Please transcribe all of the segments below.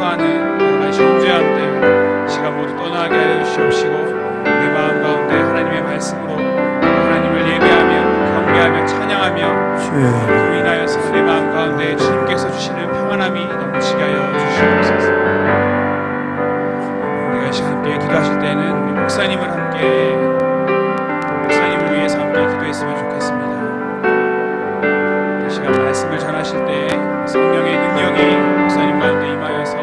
향하는 여러 가지 정죄함들 시간 모두 떠나게 하여 주시옵시고, 내 마음 가운데 하나님의 말씀으로 하나님을 예배하며 경배하며 찬양하며 그로 인하여서 내 마음 가운데 주님께서 주시는 평안함이 넘치게 하여 주시옵소서. 우리가 이 시간 함께 기도하실 때는 우리 목사님을 위해서 함께 기도했으면 좋겠습니다. 이 시간 말씀을 전하실 때 성령의 능력이 목사님 가운데 임하여서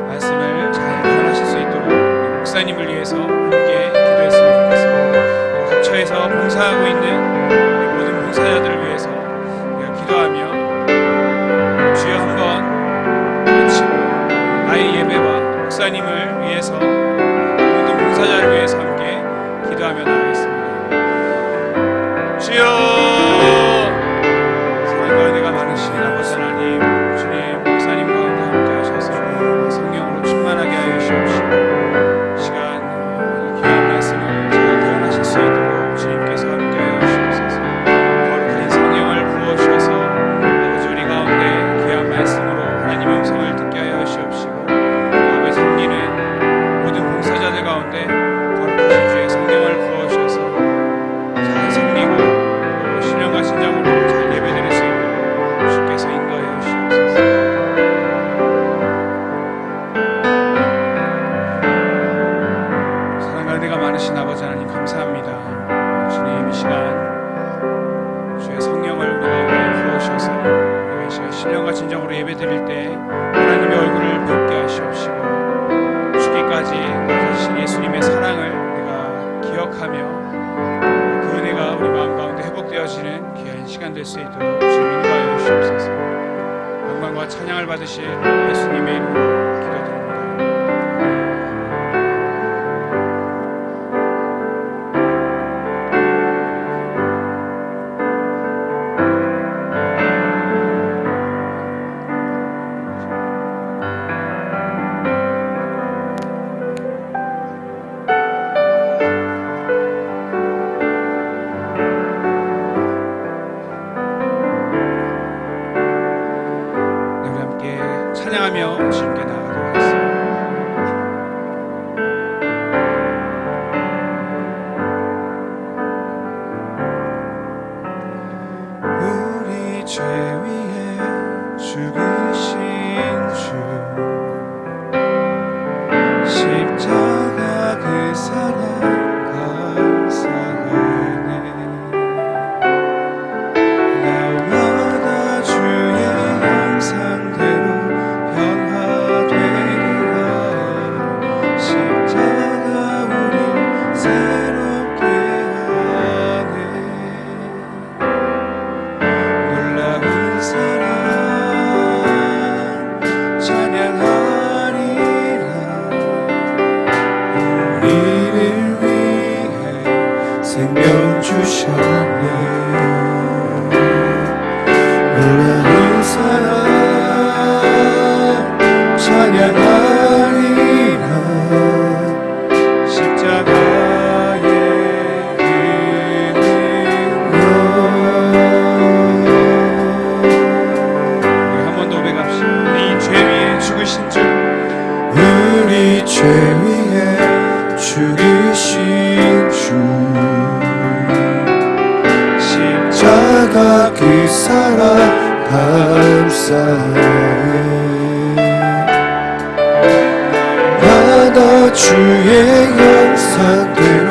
말씀을 잘 전하실 수 있도록 목사님을 위해서 함께 기도했으면 좋겠습니다. 각처에서 봉사하고 있는 우리 모든 봉사자들을 위해서 우리가 기도하며 주여 한번 외치고 나의 예배와 목사님을 위해서 모든 봉사자를 위해서 함께 기도하며 나가겠습니다. 주여, 사랑과 은혜가 많으신 아버지 하나님, 주님 목사님 가운데 함께 하셔서 성령으로 충만하게 하여 주시옵시고, 시간 이 귀한 말씀을 잘 표현하실 수 있도록 주님께서 함께 하여 주시옵소서. 거룩한 성령을 부어주셔서 아버지 우리 가운데 귀한 말씀으로 하나님의 음성을 듣게 하여 주시옵시고, 앞에 섬기는 모든 봉사자들 가운데 거룩하신 주의 성령을 부어주셔서 잘 섬기고 신령과 신장으로 잘 예배드릴 수 있도록 주께서 인도하여 주시옵소서. 사랑과 은혜가 많으신 아버지 하나님 감사합니다. 주님 이 시간 주의 성령을 우리 가운데 부어주셔서 우리가 이 시간 신령과 진정으로 예배드릴 때 하나님의 얼굴을 뵙게 하시옵시고, 죽기까지 나타주신 예수님의 사랑을 우리가 기억하며 그 은혜가 우리 마음 가운데 회복되어지는 귀한 시간 될 수 있도록 주님 인도하여 주시옵소서. 영광과 찬양을 받으실 예수님의 이름으로 기도드립니다. 찬양하며 주님께 나아가도록 하겠습니다. 우리 죄 위에 죽으신 주, 십자가 그 사랑 감사하네. 나와 나 주의 형상대로 생명 주셨네. 놀라운 사랑 찬양하리라. 십자가의 우리 한 번 더 고백합시다. 우리 죄 위에 죽으신 주, 우리 죄 위에 죽으신 주, 십자가 그 사랑 감사해. 나도 주의 형상대로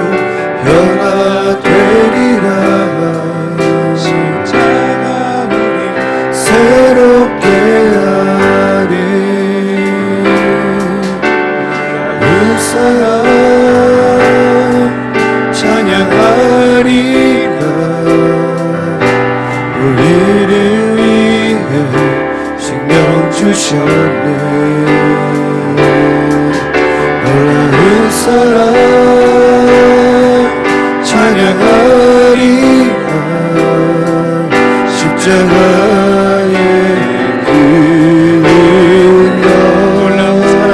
변화되리라. 십자가 우리 새롭게 하리. 그 사랑 찬양하리라. 우리를 위해 생명 주셨네. 놀라운 사랑 찬양하리라. 십자가의 그 놀라운 사랑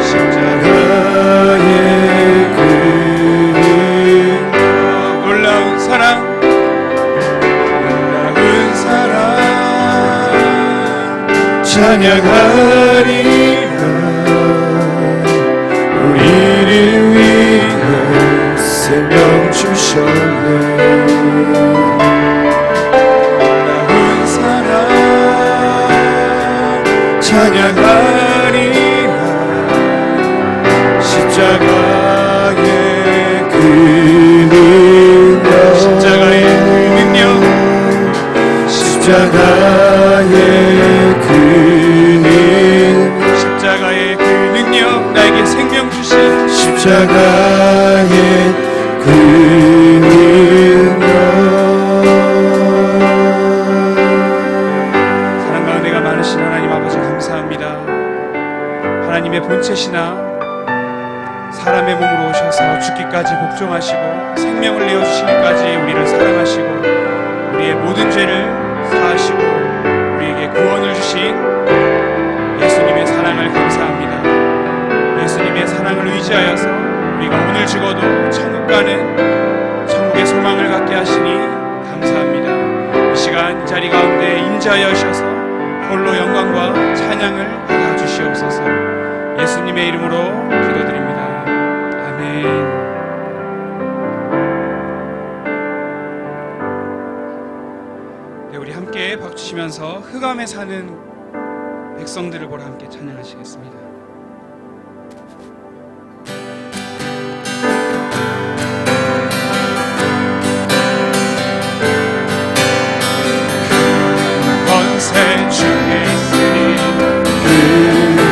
십자가의 그 놀라운 사랑, 놀라운 사랑 찬양하리라 우리를 위해 생명 주셨네 놀라운 사랑 찬양하리라 십자가의 그 능력 십자가의 그 능력 십자가의 그 십자가의 그 능력 나에게 생명 주신 십자가의 그 능력 사랑 가운데가 많으신 하나님 아버지 감사합니다. 하나님의 본체시나 사람의 몸으로 오셔서 죽기까지 복종하시고 생명을 내어주시기까지 우리를 사랑하시고 우리의 모든 죄를 사하시고 우리에게 구원을 주신 예수님의 사랑을 감사합니다. 예수님의 사랑을 의지하여서 우리가 오늘 죽어도 천국 가는 천국의 소망을 갖게 하시니 감사합니다. 이 시간 이 자리 가운데 임재하여 주셔서 홀로 영광과 찬양을 받아주시옵소서. 예수님의 이름으로 기도드립니다. 아멘. 네, 우리 함께 박수 치면서 흑암에 사는 백성들을 보러 함께 찬양하시겠습니다. 권세 주에 있으니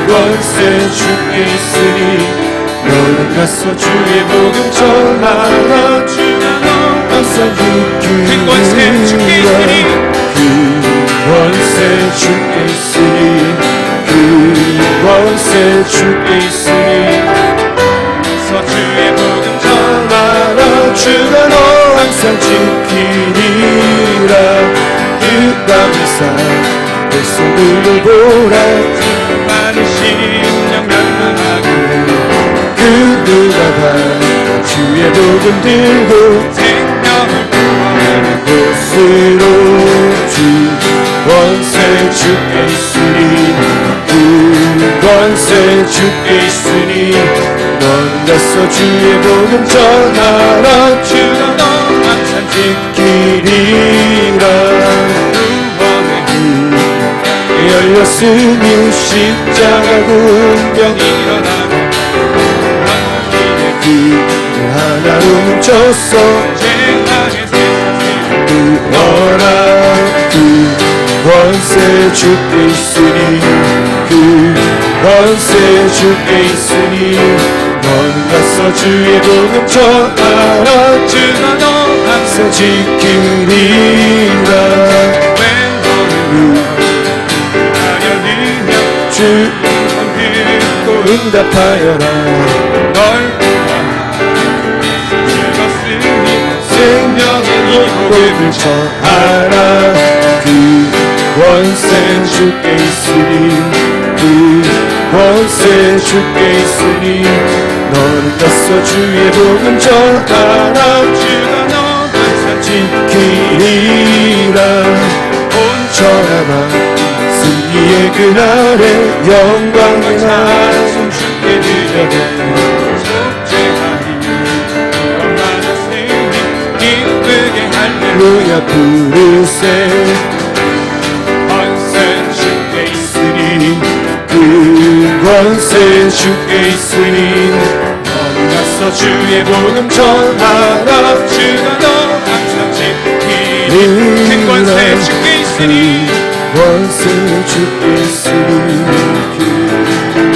권세 주께 있으니 너는 가서 주의 복음 전하라 주가 너 항상 큰 권세 주께 있으니 그 권세 주께 있으니 그 권세 주께 있으니 서 주의 복음 전하라 주가 너 항상 지키리라 그 밤에서 백성들을 보라 많은 심령 멸망하고 그 누가 다 주의 복음 들고 생명을 구원하는 곳으로 주 권세 주께 있으니 그 권세 주께 있으니 넌 가서 주의 복음 전하라 주가 너 항상 지키리라 구원의 열렸으니 십자가 군병 일어나고 왕국의 그 하나 훔쳤어 죄악의 세상을 구원하 그 권세 주께 있으니 그 권세 주께 있으니 넌 가서 주의 복음 전하라 주가 너 항상 지키리라 왜 너는 하려느냐 주 듣고 응답하여라 널 죽었으니 생명의 이 복음을 전하라 그 권세 주께 있으니 그 권세 주께 있으니 너는 가서 주의 복음 전하라 주가 너 항상 지키리라 온 천하만 승리의 그날에 영광의 날 찬송 주께 드려도 속죄하니 얼마나 승리 기쁘게 할렐루야 루야 부르세 권세 주께 있으니 그 권세 주께 있으니 너는 가서 주의 복음 전하라 주가 너 항상 지키니 큰 권세 주께 있으니 권세 주께 있으니 그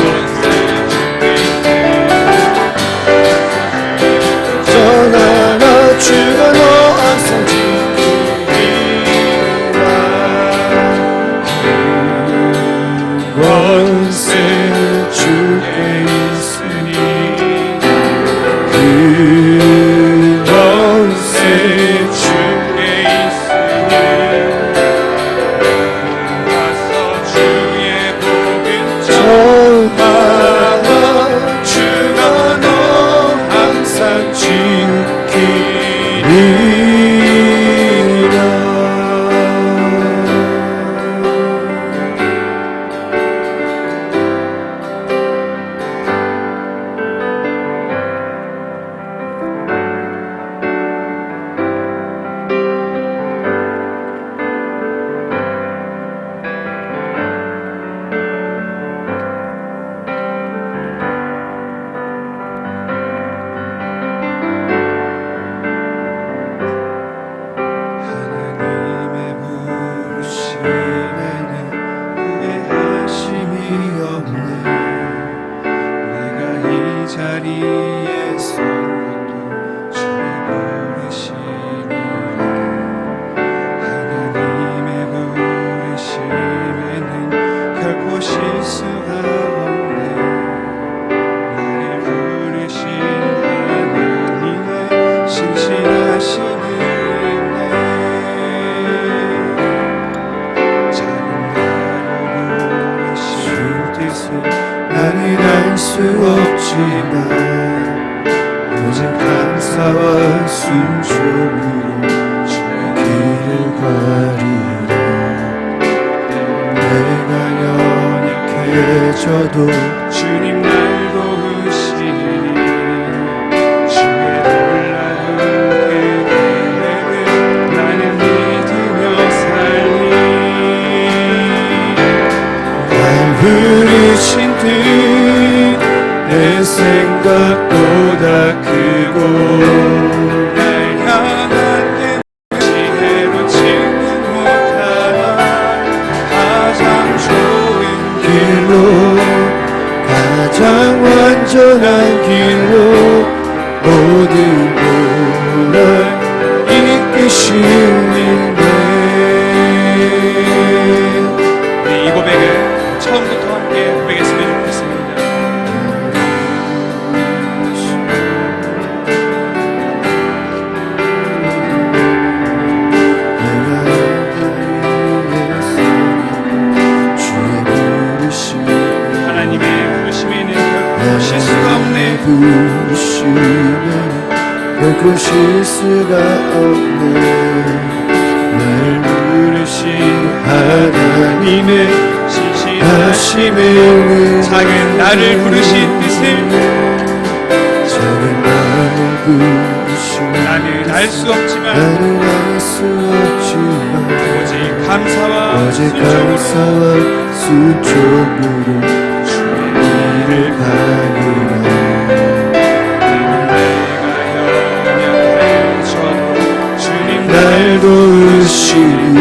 권세 주께 있으니 전하라 주가 너 항상 지키리라 권세 주께 있으니 그 권세 주께 있으니 가서 주의 복음 전하라 주가 너 항상 지키리라 위에서도 주의 부르심이라 하나님의 부르심에는 결코 실수가 없네 나를 부르신 하나님의 신실하신 은혜 작은 나를 부르신 뜻은 나는 알 수 없지만 오직 감사와 순종으로 주의 길을 가리라 내가 연약해져도 주님 날 도우시니 주의 놀라운 계획을 나는 믿으며 살리 날 부르신 뜻 내 생각보다 크고 날 향한 내 지혜로 측량 못하나 가장 좋은 길로 가장 완전한 길로 모든 걸 이끄시는데 우리 이 고백을 처음부터 함께 고백했으면 좋겠습니다. 하나님의 부르심에는 결코 실수가 없네 부르시면 결코 실수가 없네 날 부르신 하나님의 신실하심에 하심에 작은 나를 부르신 뜻을 작은 나를 부르신 나는 알 수 없지만 나는 알 수 없지만 오직 감사와 오직 순종으로 감사와 순종으로 주의 길을 가리라 주님 날 도우시니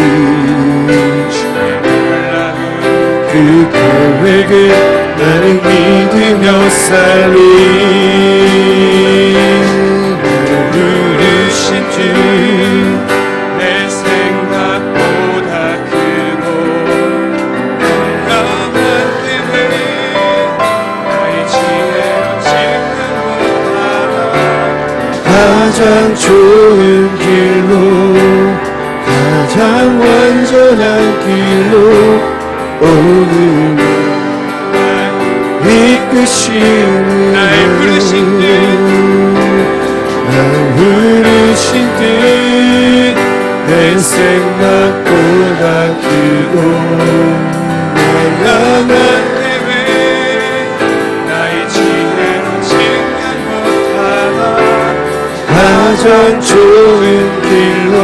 그 계획을 나는 믿으며 살리 나를 부르신 주 내 생각보다 크고 강한 때문에 나의 지혜로 측량 못하나 가장 좋은 길로 가장 완전한 길로 오늘 이끄시는 날 부르신 뜻 날 부르신 뜻 내 생각보다 크고 내가 때문에 나의 지혜로 측량 못하나 가장 좋은 길로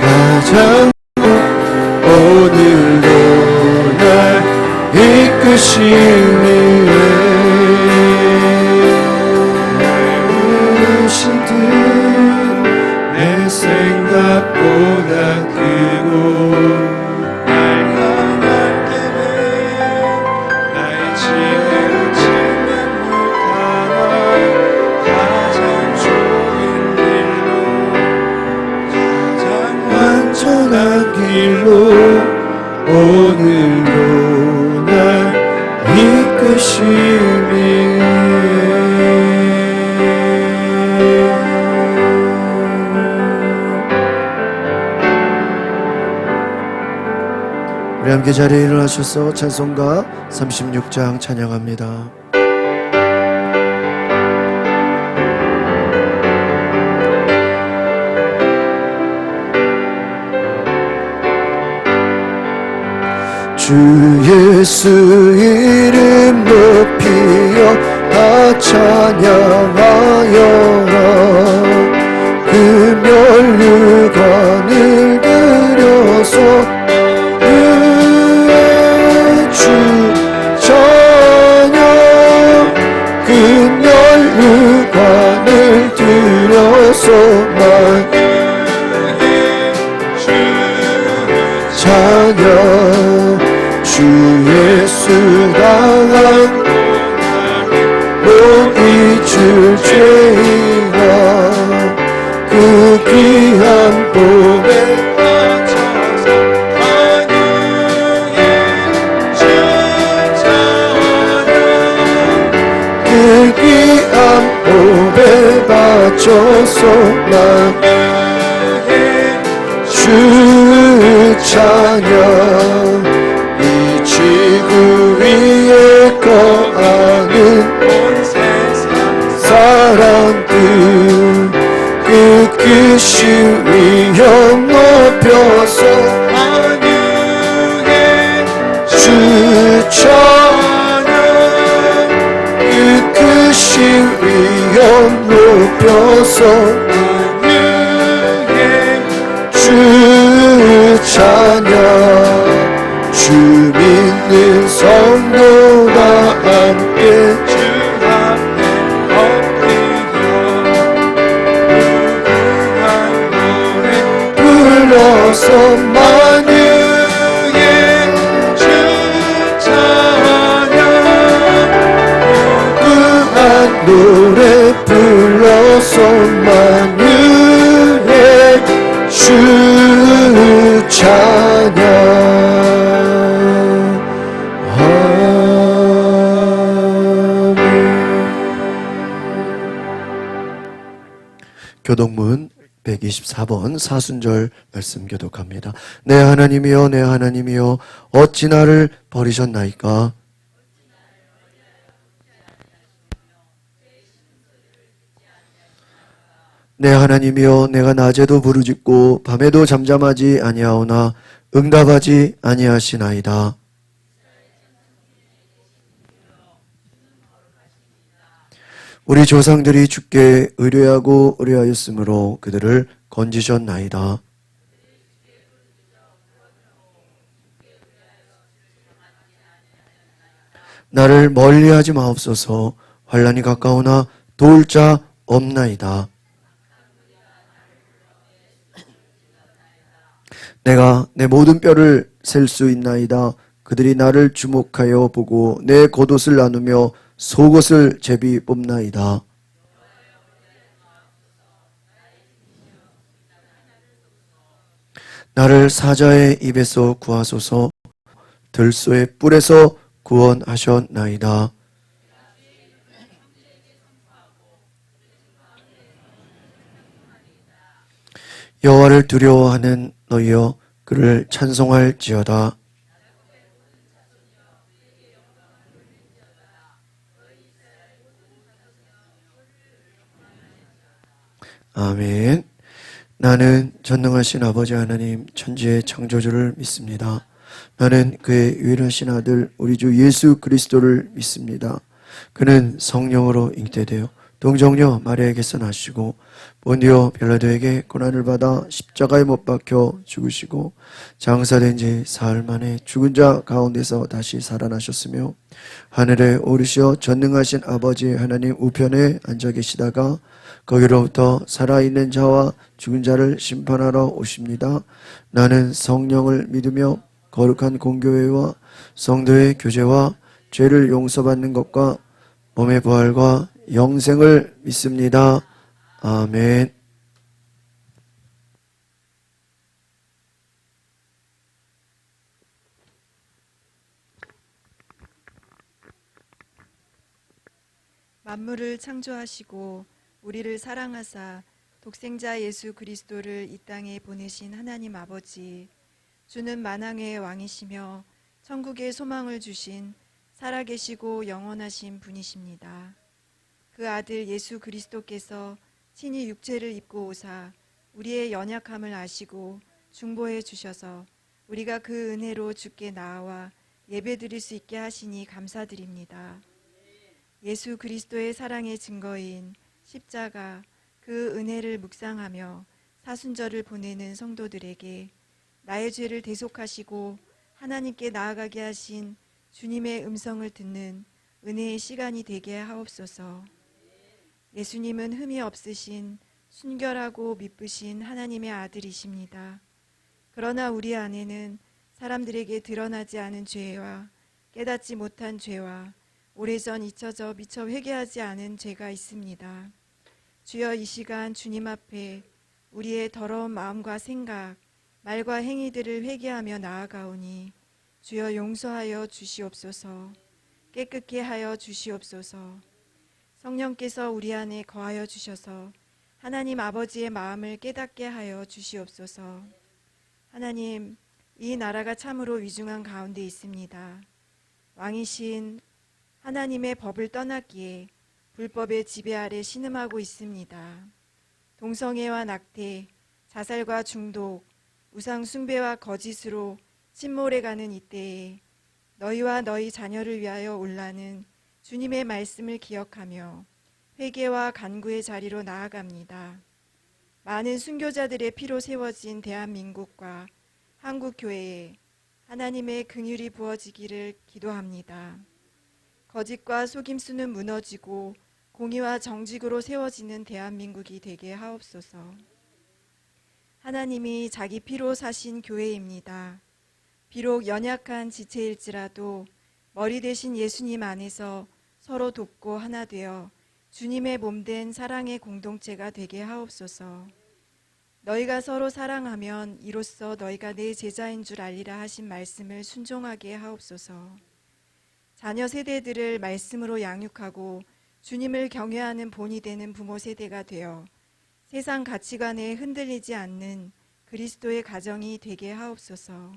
가장 오늘도 날 이끄시는 부르신 뜻내 생각보다 크고 날 향할 때에 나의 지혜로 측량 못하나 가장 좋은 길로 가장 완전한 길로 오늘도 날 이끄시니 우리 함께 자리에 일어나셔서 찬송가 36장 찬양합니다. 주 예수 이름 높이어 다 찬양하여라 금연류관을 들여서 그의 주 찬양 금연류관을 들여서만 찬양 주 예수 당한 몸이 죄인아 그 귀한 몸에 바쳐서 만유의 주 찬양 그 귀한 몸에 바쳐서 만유의 주 찬양 이 지구 위에 거하는 온 세상 사람들 그 크신 위엄 높여서 만유의 주 찬양 그 크신 위엄 높여서 만유의 주 찬양 주 믿는 성도가 함께 주 앞에 엎드려 무궁한 노래 불러서 만유의 주 찬양 무궁한 노래 불러서 만유의 주 찬양 아멘. 교독문 124번 사순절 말씀 교독합니다. 내 하나님이여 내 하나님이여 어찌 나를 버리셨나이까. 내 하나님이여 내가 낮에도 부르짖고 밤에도 잠잠하지 아니하오나 응답하지 아니하시나이다. 우리 조상들이 주께 의뢰하고 의뢰하였으므로 그들을 건지셨나이다. 나를 멀리하지 마옵소서. 환난이 가까우나 도울 자 없나이다. 내가 내 모든 뼈를 셀 수 있나이다. 그들이 나를 주목하여 보고 내 겉옷을 나누며 속옷을 제비 뽑나이다. 나를 사자의 입에서 구하소서. 들소의 뿔에서 구원하셨나이다. 여호와를 두려워하는 너희여 그를 찬송할지어다. 아멘. 나는 전능하신 아버지 하나님 천지의 창조주를 믿습니다. 나는 그의 유일하신 아들 우리 주 예수 그리스도를 믿습니다. 그는 성령으로 잉태되어 동정녀 마리아에게서 나시고 본디오 빌라도에게 고난을 받아 십자가에 못 박혀 죽으시고 장사된 지 사흘 만에 죽은 자 가운데서 다시 살아나셨으며 하늘에 오르시어 전능하신 아버지 하나님 우편에 앉아 계시다가 거기로부터 살아있는 자와 죽은 자를 심판하러 오십니다. 나는 성령을 믿으며 거룩한 공교회와 성도의 교제와 죄를 용서받는 것과 몸의 부활과 영생을 믿습니다. 아멘. 만물을 창조하시고 우리를 사랑하사 독생자 예수 그리스도를 이 땅에 보내신 하나님 아버지, 주는 만왕의 왕이시며 천국의 소망을 주신 살아계시고 영원하신 분이십니다. 그 아들 예수 그리스도께서 친히 육체를 입고 오사 우리의 연약함을 아시고 중보해 주셔서 우리가 그 은혜로 주께 나아와 예배드릴 수 있게 하시니 감사드립니다. 예수 그리스도의 사랑의 증거인 십자가 그 은혜를 묵상하며 사순절을 보내는 성도들에게 나의 죄를 대속하시고 하나님께 나아가게 하신 주님의 음성을 듣는 은혜의 시간이 되게 하옵소서. 예수님은 흠이 없으신 순결하고 미쁘신 하나님의 아들이십니다. 그러나 우리 안에는 사람들에게 드러나지 않은 죄와 깨닫지 못한 죄와 오래전 잊혀져 미처 회개하지 않은 죄가 있습니다. 주여, 이 시간 주님 앞에 우리의 더러운 마음과 생각, 말과 행위들을 회개하며 나아가오니 주여 용서하여 주시옵소서. 깨끗게 하여 주시옵소서. 성령께서 우리 안에 거하여 주셔서 하나님 아버지의 마음을 깨닫게 하여 주시옵소서. 하나님, 이 나라가 참으로 위중한 가운데 있습니다. 왕이신 하나님의 법을 떠났기에 불법의 지배 아래 신음하고 있습니다. 동성애와 낙태, 자살과 중독, 우상 숭배와 거짓으로 침몰해가는 이때에 너희와 너희 자녀를 위하여 올라는 주님의 말씀을 기억하며 회개와 간구의 자리로 나아갑니다. 많은 순교자들의 피로 세워진 대한민국과 한국교회에 하나님의 긍휼이 부어지기를 기도합니다. 거짓과 속임수는 무너지고 공의와 정직으로 세워지는 대한민국이 되게 하옵소서. 하나님이 자기 피로 사신 교회입니다. 비록 연약한 지체일지라도 머리 대신 예수님 안에서 서로 돕고 하나 되어 주님의 몸된 사랑의 공동체가 되게 하옵소서. 너희가 서로 사랑하면 이로써 너희가 내 제자인 줄 알리라 하신 말씀을 순종하게 하옵소서. 자녀 세대들을 말씀으로 양육하고 주님을 경외하는 본이 되는 부모 세대가 되어 세상 가치관에 흔들리지 않는 그리스도의 가정이 되게 하옵소서.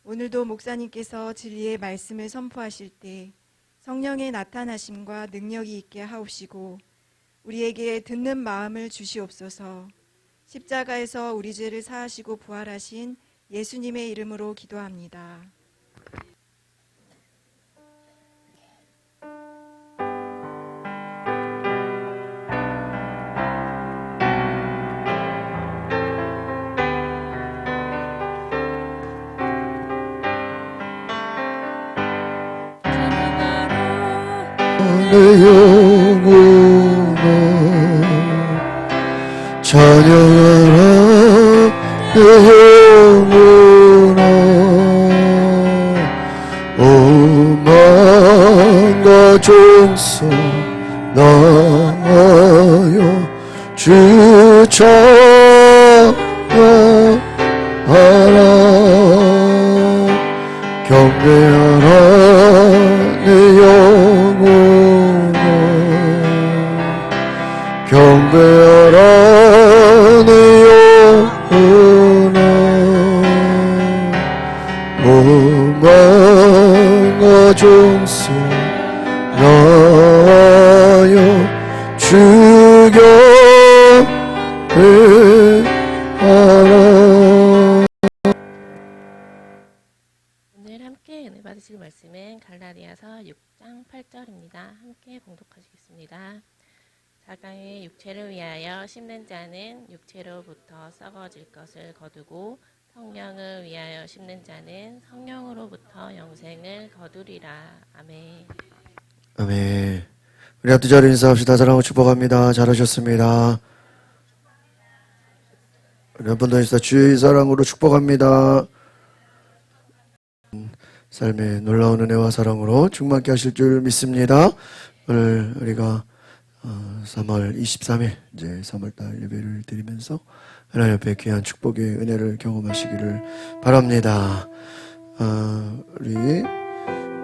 오늘도 목사님께서 진리의 말씀을 선포하실 때 성령의 나타나심과 능력이 있게 하옵시고 우리에게 듣는 마음을 주시옵소서. 십자가에서 우리 죄를 사하시고 부활하신 예수님의 이름으로 기도합니다. 내 영혼아 찬양하라 내 영혼아 오만과 종속 나여 주 찬양하라 경배하라 내 영혼아 경배하라 내 영혼아 오만과 종속 나여 주경배하라. 오늘 함께 은혜 받으실 말씀은 갈라디아서 6장 8절입니다. 함께 봉독하시겠습니다. 자기의 육체를 위하여 심는 자는 육체로부터 썩어질 것을 거두고 성령을 위하여 심는 자는 성령으로부터 영생을 거두리라. 아멘. 아멘. 우리 앞뒤 자리 인사합시다. 사랑하고 축복합니다. 잘하셨습니다. 우리 한 번 더 인사 주의 사랑으로 축복합니다. 삶의 놀라운 은혜와 사랑으로 충만케 하실 줄 믿습니다. 오늘 우리가 3월 23일 이제 3월달 예배를 드리면서 하나님 앞에 귀한 축복의 은혜를 경험하시기를 바랍니다. 우리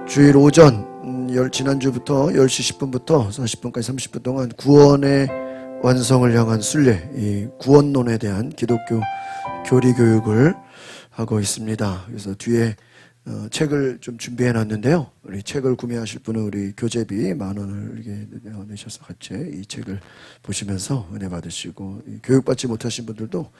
주일 오전 지난주부터 10시 10분부터 40분까지 30분 동안 구원의 완성을 향한 순례, 이 구원론에 대한 기독교 교리 교육을 하고 있습니다. 그래서 뒤에 책을 좀 준비해 놨는데요. 우리 책을 구매하실 분은 우리 교재비 10,000원을 이렇게 내셔서 같이 이 책을 보시면서 은혜 받으시고, 교육받지 못하신 분들도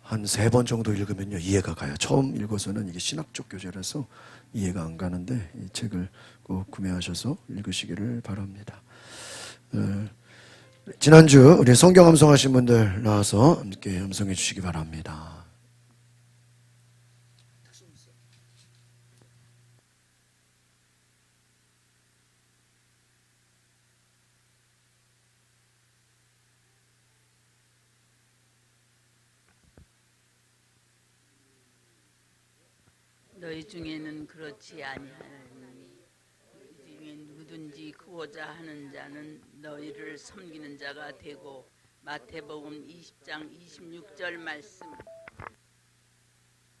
한 3번 정도 읽으면요 이해가 가요. 처음 읽어서는 이게 신학적 교재라서 이해가 안 가는데 이 책을 꼭 구매하셔서 읽으시기를 바랍니다. 지난주 우리 성경 암송하신 분들 나와서 함께 암송해 주시기 바랍니다. 너희 중에는 그렇지 아니하니 너희 중에 누구든지 섬기고자 하는 자는 너희를 섬기는 자가 되고. 마태복음 20장 26절 말씀.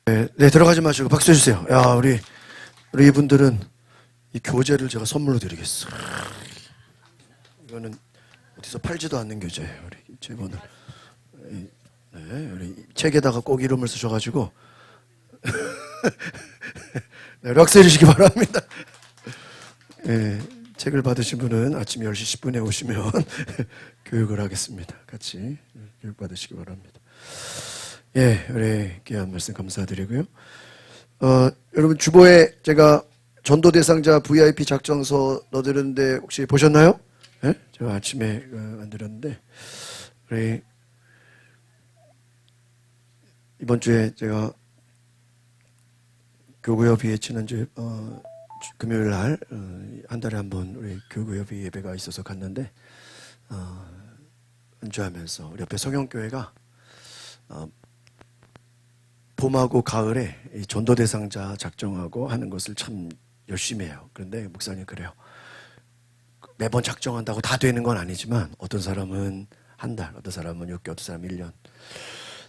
네, 들어가지 마시고 박수 해주세요. 야, 우리 이분들은 이 교재를 제가 선물로 드리겠어. 이거는 어디서 팔지도 않는 교재예요. 우리 제본을. 네, 우리 책에다가 꼭 이름을 쓰셔가지고 네, 락세 해주시기 바랍니다. 네, 책을 받으신 분은 아침 10시 10분에 오시면 교육을 하겠습니다. 같이 교육 받으시기 바랍니다. 예, 우리 귀한 말씀 감사드리고요. 여러분 주보에 제가 전도 대상자 VIP 작성서 넣어드렸는데 혹시 보셨나요? 예? 제가 아침에 만들었는데 우리 이번 주에 제가 교구협의회 지난주 금요일 날 한 달에 한 번 우리 교구협의 예배가 있어서 갔는데 연주하면서 우리 옆에 성형교회가 봄하고 가을에 이 전도 대상자 작정하고 하는 것을 참 열심히 해요. 그런데 목사님 그래요. 매번 작정한다고 다 되는 건 아니지만 어떤 사람은 한 달, 어떤 사람은 6개월, 어떤 사람은 1년.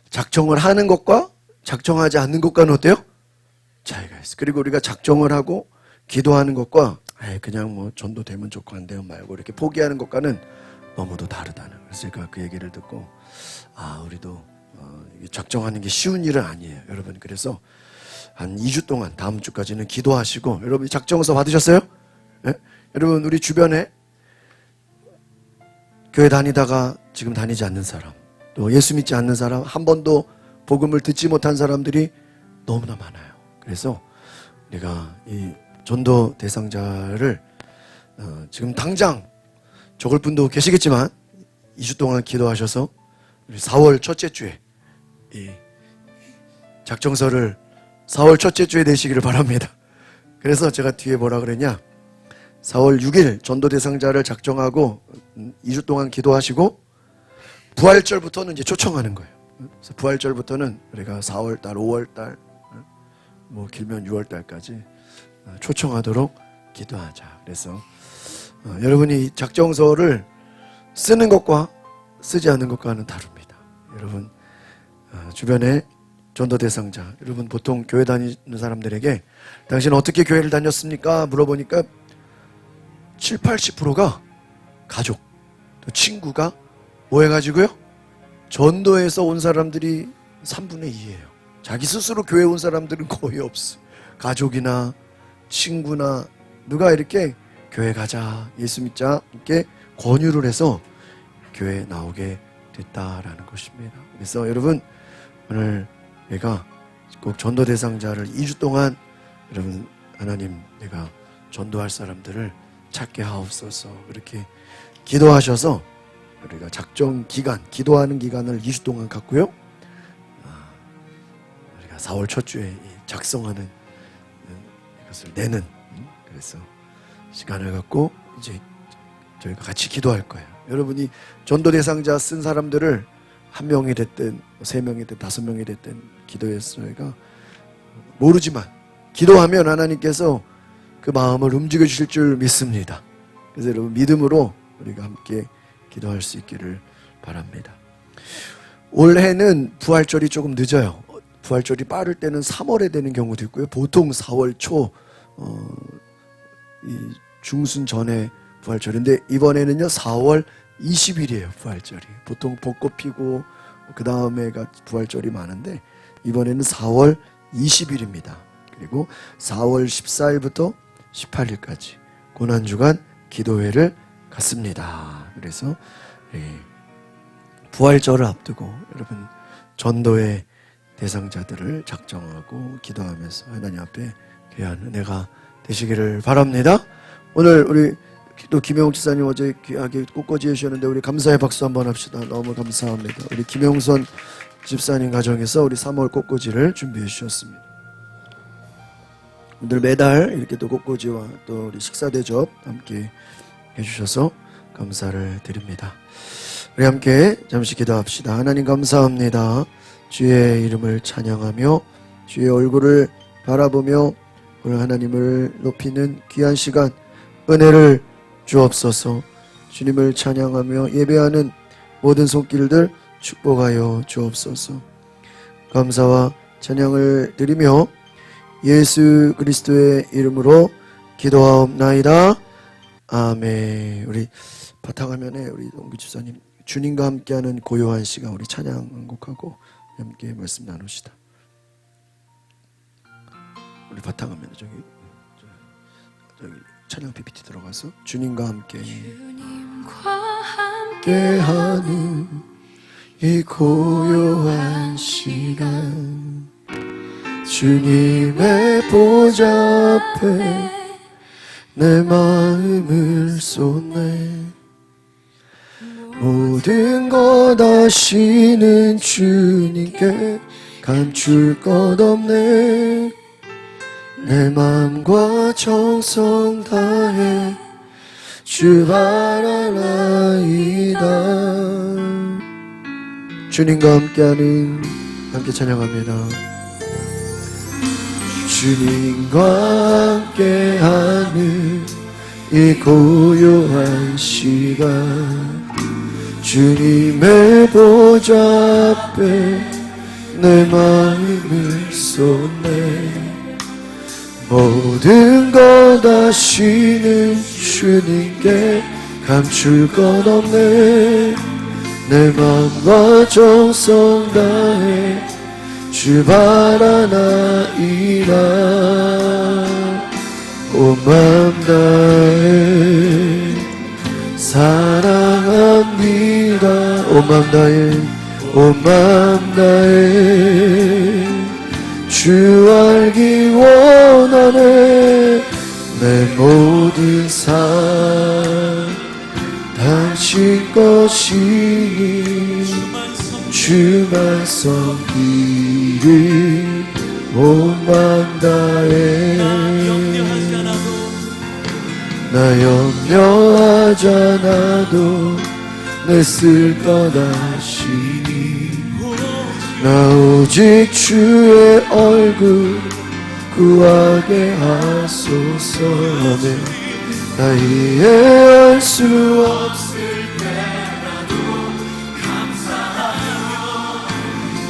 작정을 하는 것과 작정하지 않는 것과는 어때요? 차이가 있어요. 그리고 우리가 작정을 하고 기도하는 것과 그냥 뭐 전도되면 좋고 안 되면 말고 이렇게 포기하는 것과는 너무도 다르다는 거예요. 그래서 제가 그 얘기를 듣고 우리도 작정하는 게 쉬운 일은 아니에요. 여러분 그래서 한 2주 동안 다음 주까지는 기도하시고 여러분 작정서 받으셨어요? 네? 여러분 우리 주변에 교회 다니다가 지금 다니지 않는 사람 또 예수 믿지 않는 사람 한 번도 복음을 듣지 못한 사람들이 너무나 많아요. 그래서 우리가 이 전도 대상자를 지금 당장 적을 분도 계시겠지만 2주 동안 기도하셔서 우리 4월 첫째 주에 이 작정서를 4월 첫째 주에 내시기를 바랍니다. 그래서 제가 뒤에 뭐라 그랬냐 4월 6일 전도 대상자를 작정하고 2주 동안 기도하시고 부활절부터는 이제 초청하는 거예요. 그래서 부활절부터는 우리가 4월달, 5월달, 뭐 길면 6월달까지 초청하도록 기도하자. 그래서 여러분이 작정서를 쓰는 것과 쓰지 않는 것과는 다릅니다. 여러분 주변에 전도 대상자 여러분 보통 교회 다니는 사람들에게 당신은 어떻게 교회를 다녔습니까? 물어보니까 7, 80%가 가족 또 친구가 뭐 해가지고요? 전도에서 온 사람들이 3분의 2예요. 자기 스스로 교회 온 사람들은 거의 없어. 가족이나 친구나 누가 이렇게 교회 가자 예수 믿자 이렇게 권유를 해서 교회에 나오게 됐다라는 것입니다. 그래서 여러분 오늘 내가 꼭 전도 대상자를 2주 동안 여러분 하나님 내가 전도할 사람들을 찾게 하옵소서 그렇게 기도하셔서 우리가 작정 기간 기도하는 기간을 2주 동안 갖고요. 우리가 4월 첫 주에 작성하는 이것을 내는 그래서 시간을 갖고 이제 저희가 같이 기도할 거예요. 여러분이 전도 대상자 쓴 사람들을 1명이 됐든 3명이 됐든 5명이 됐든 기도해서 저희가 모르지만 기도하면 하나님께서 그 마음을 움직여 주실 줄 믿습니다. 그래서 여러분 믿음으로 우리가 함께 기도할 수 있기를 바랍니다. 올해는 부활절이 조금 늦어요. 부활절이 빠를 때는 3월에 되는 경우도 있고요. 보통 4월 초 이 중순 전에 부활절인데 이번에는요 4월 20일이에요 부활절이. 보통 벚꽃 피고 그 다음에가 부활절이 많은데 이번에는 4월 20일입니다. 그리고 4월 14일부터 18일까지 고난주간 기도회를 갖습니다. 그래서 부활절을 앞두고 여러분 전도의 대상자들을 작정하고 기도하면서 하나님 앞에 귀한 은혜가 되시기를 바랍니다. 오늘 우리 또 김영욱 지사님 어제 귀하게 꽃꽂이 해주셨는데 우리 감사의 박수 한번 합시다. 너무 감사합니다. 우리 김영선 집사님 가정에서 우리 3월 꽃꽂이를 준비해 주셨습니다. 오늘 매달 이렇게 또 꽃꽂이와 또 우리 식사 대접 함께 해주셔서 감사를 드립니다. 우리 함께 잠시 기도합시다. 하나님 감사합니다. 주의 이름을 찬양하며 주의 얼굴을 바라보며 오늘 하나님을 높이는 귀한 시간 은혜를 주옵소서. 주님을 찬양하며 예배하는 모든 손길들 축복하여 주옵소서. 감사와 찬양을 드리며 예수 그리스도의 이름으로 기도하옵나이다. 아멘. 우리 바탕화면에 우리 동기 주사님 주님과 함께하는 고요한 시간 우리 찬양 한 곡하고 함께 말씀 나누시다. 우리 바탕화면에 저기 찬양 PPT 들어가서 주님과 함께하는 이 고요한 시간 주님의 보좌 앞에 내 마음을 쏟네. 모든 것 아시는 주님께 감출 것 없네. 내 마음과 정성 다해 주 바라나이다. 주님과 함께하는 함께 찬양합니다. 주님과 함께하는 이 고요한 시간 주님의 보좌 앞에 내 마음을 쏟네. 모든 것 아시는 주님께 감출 것 없네. 내 마음과 정성 다해 주 바라나이다. 온 마음 다해 사랑합니다. 온 마음 다해 온 마음 다해 주 알기 원하네. 내 모든 삶 당신 것이니 주만 섬기리. 온 마음 다해 나 염려하지 않아도 내 쓸 것 아시니 나 오직 주의 얼굴 구하게 하소서. 나 이해할 수 없을 때라도 감사하며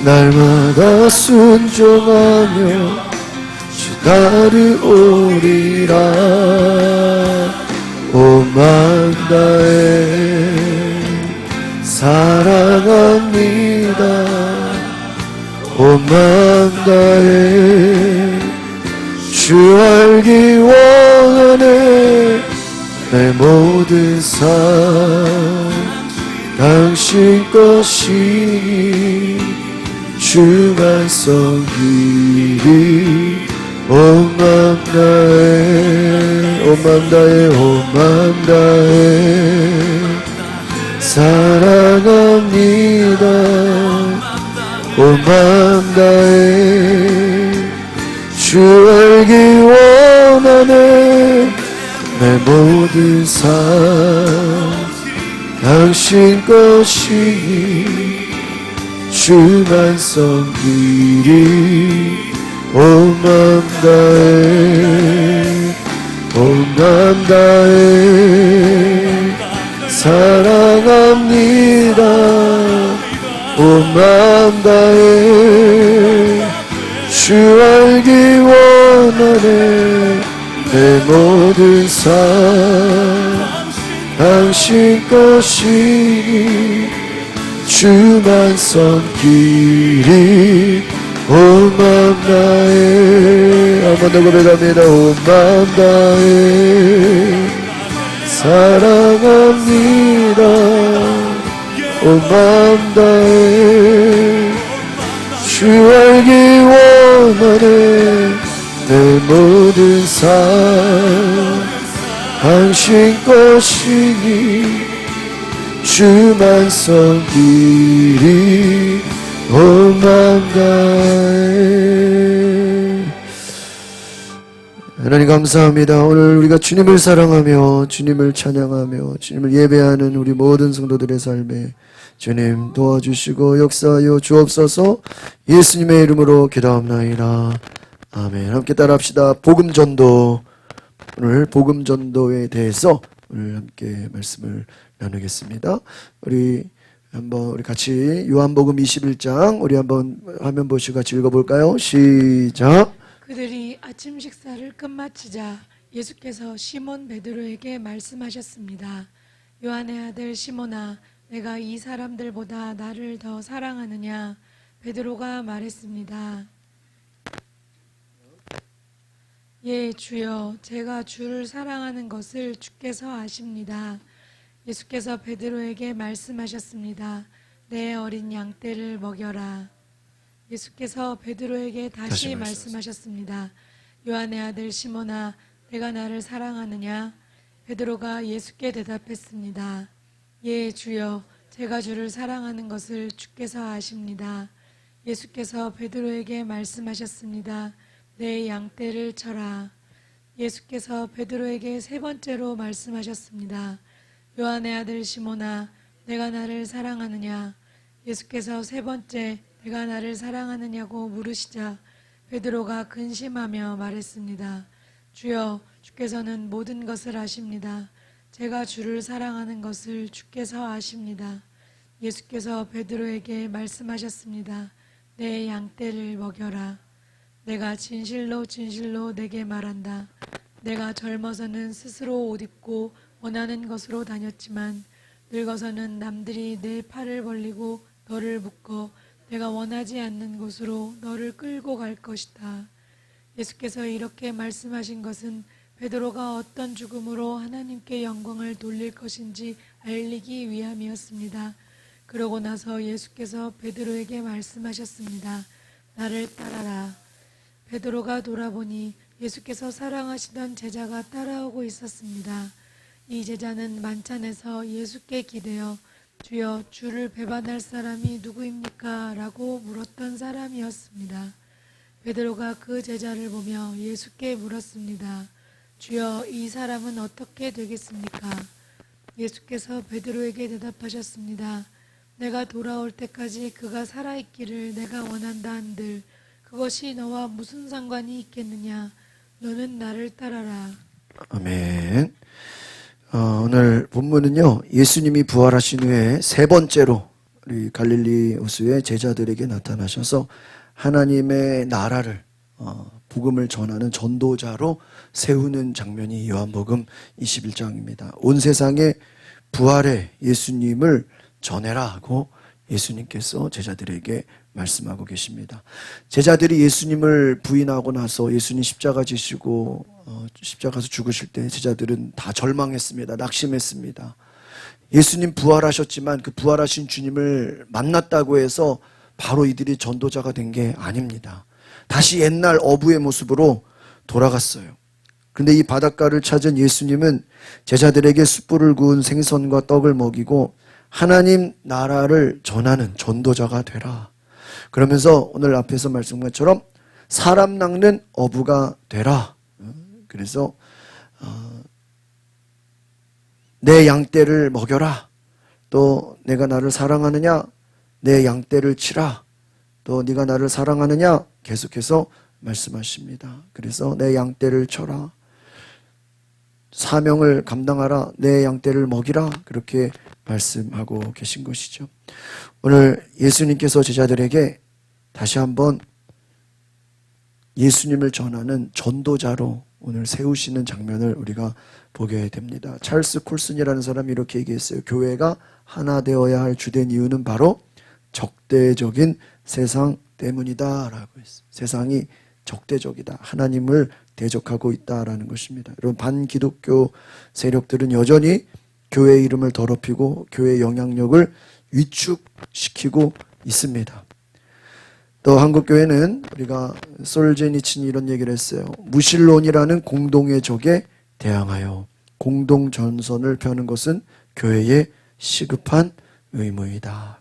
날마다 순종하며 주 따르오리라. 온 마음 다해 사랑합니다. 온 마음 다해 주 알기 원하네. 내 모든 삶 당신 것이니 주만 섬기리. 온 마음 다해 온 마음 다해 온 마음 다해 사랑합니다. 온 마음 다해 주 알기 원하네. 내 모든 삶 당신 것이니 주만 섬기리. 온 마음 다해 온 마음 다해 사랑합니다. 온 마음 다해 주 알기 원하네. 내 모든 삶 당신 것이니 주만 섬기리. 온 마음 다해 한 번 더 고백합니다. 온 마음 다해 사랑합니다. 온 마음 다해 주 알기 원하네. 내 모든 삶 당신 것이니 주만 섬기리. 온 마음 다해. 하나님 감사합니다. 오늘 우리가 주님을 사랑하며 주님을 찬양하며 주님을 예배하는 우리 모든 성도들의 삶에 주님 도와주시고 역사하여 주옵소서. 예수님의 이름으로 기도합나이다. 아멘. 함께 따라합시다. 복음전도. 오늘 복음전도에 대해서 오늘 함께 말씀을 나누겠습니다. 우리 같이 요한복음 21장 우리 한번 화면 보시고 같이 읽어볼까요? 시작. 그들이 아침 식사를 끝마치자 예수께서 시몬 베드로에게 말씀하셨습니다. 요한의 아들 시몬아, 내가 이 사람들보다 나를 더 사랑하느냐? 베드로가 말했습니다. 예, 주여, 제가 주를 사랑하는 것을 주께서 아십니다. 예수께서 베드로에게 말씀하셨습니다. 내 어린 양떼를 먹여라. 예수께서 베드로에게 다시 말씀하셨습니다. 요한의 아들 시몬아, 내가 나를 사랑하느냐? 베드로가 예수께 대답했습니다. 예, 주여, 제가 주를 사랑하는 것을 주께서 아십니다. 예수께서 베드로에게 말씀하셨습니다. 내 양떼를 쳐라. 예수께서 베드로에게 세 번째로 말씀하셨습니다. 요한의 아들 시몬아, 내가 나를 사랑하느냐? 예수께서 세 번째 내가 나를 사랑하느냐고 물으시자 베드로가 근심하며 말했습니다. 주여, 주께서는 모든 것을 아십니다. 제가 주를 사랑하는 것을 주께서 아십니다. 예수께서 베드로에게 말씀하셨습니다. 내 양떼를 먹여라. 내가 진실로 진실로 내게 말한다. 내가 젊어서는 스스로 옷 입고 원하는 것으로 다녔지만 늙어서는 남들이 내 팔을 벌리고 너를 묶어 내가 원하지 않는 곳으로 너를 끌고 갈 것이다. 예수께서 이렇게 말씀하신 것은 베드로가 어떤 죽음으로 하나님께 영광을 돌릴 것인지 알리기 위함이었습니다. 그러고 나서 예수께서 베드로에게 말씀하셨습니다. 나를 따라라. 베드로가 돌아보니 예수께서 사랑하시던 제자가 따라오고 있었습니다. 이 제자는 만찬에서 예수께 기대어 주여, 주를 배반할 사람이 누구입니까? 라고 물었던 사람이었습니다. 베드로가 그 제자를 보며 예수께 물었습니다. 주여, 이 사람은 어떻게 되겠습니까? 예수께서 베드로에게 대답하셨습니다. 내가 돌아올 때까지 그가 살아있기를 내가 원한다 한들 그것이 너와 무슨 상관이 있겠느냐? 너는 나를 따라라. 아멘. 오늘 본문은요, 예수님이 부활하신 후에 세 번째로 우리 갈릴리 호수의 제자들에게 나타나셔서 하나님의 나라를 복음을 전하는 전도자로 세우는 장면이 요한복음 21장입니다. 온 세상에 부활의 예수님을 전해라 하고 예수님께서 제자들에게 말씀하고 계십니다. 제자들이 예수님을 부인하고 나서 예수님 십자가 지시고 십자가에서 죽으실 때 제자들은 다 절망했습니다. 낙심했습니다. 예수님 부활하셨지만 그 부활하신 주님을 만났다고 해서 바로 이들이 전도자가 된 게 아닙니다. 다시 옛날 어부의 모습으로 돌아갔어요. 그런데 이 바닷가를 찾은 예수님은 제자들에게 숯불을 구운 생선과 떡을 먹이고 하나님 나라를 전하는 전도자가 되라. 그러면서 오늘 앞에서 말씀한 것처럼 사람 낚는 어부가 되라. 그래서 내 양떼를 먹여라. 또 내가 나를 사랑하느냐? 내 양떼를 치라. 또 네가 나를 사랑하느냐? 계속해서 말씀하십니다. 그래서 내 양떼를 쳐라. 사명을 감당하라. 내 양떼를 먹이라. 그렇게 말씀하고 계신 것이죠. 오늘 예수님께서 제자들에게 다시 한번 예수님을 전하는 전도자로 오늘 세우시는 장면을 우리가 보게 됩니다. 찰스 콜슨이라는 사람이 이렇게 얘기했어요. 교회가 하나 되어야 할 주된 이유는 바로 적대적인 세상 때문이다 라고 했어요. 세상이 적대적이다. 하나님을 대적하고 있다라는 것입니다. 여러분, 반기독교 세력들은 여전히 교회 이름을 더럽히고 교회의 영향력을 위축시키고 있습니다. 또 한국교회는 우리가 솔제니친이 이런 얘기를 했어요. 무신론이라는 공동의 적에 대항하여 공동전선을 펴는 것은 교회의 시급한 의무이다.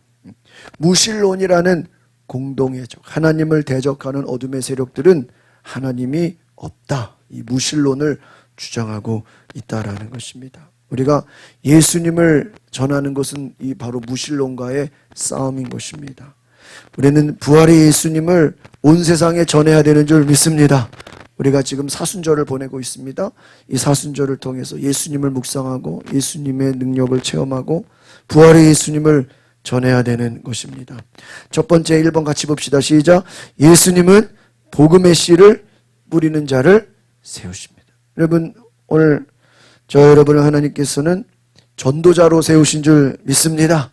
무신론이라는 공동의 적, 하나님을 대적하는 어둠의 세력들은 하나님이 없다. 이 무신론을 주장하고 있다라는 것입니다. 우리가 예수님을 전하는 것은 이 바로 무신론과의 싸움인 것입니다. 우리는 부활의 예수님을 온 세상에 전해야 되는 줄 믿습니다. 우리가 지금 사순절을 보내고 있습니다. 이 사순절을 통해서 예수님을 묵상하고 예수님의 능력을 체험하고 부활의 예수님을 전해야 되는 것입니다. 첫 번째 1번 같이 봅시다. 시작. 예수님은 복음의 씨를 뿌리는 자를 세우십니다. 여러분, 오늘 저 여러분을 하나님께서는 전도자로 세우신 줄 믿습니다.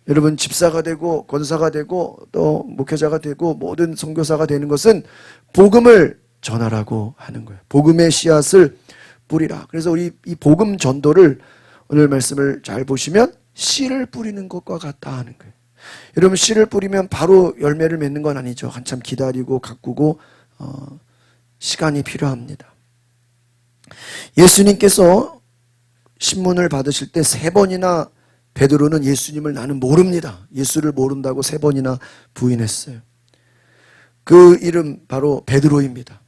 여러분, 집사가 되고 권사가 되고 또 목회자가 되고 모든 선교사가 되는 것은 복음을 전하라고 하는 거예요. 복음의 씨앗을 뿌리라. 그래서 우리 이 복음 전도를 오늘 말씀을 잘 보시면 씨를 뿌리는 것과 같다 하는 거예요. 여러분, 씨를 뿌리면 바로 열매를 맺는 건 아니죠. 한참 기다리고 가꾸고 시간이 필요합니다. 예수님께서 신문을 받으실 때 3번이나 베드로는 예수님을 나는 모릅니다. 예수를 모른다고 3번이나 부인했어요. 그 이름 바로 베드로입니다.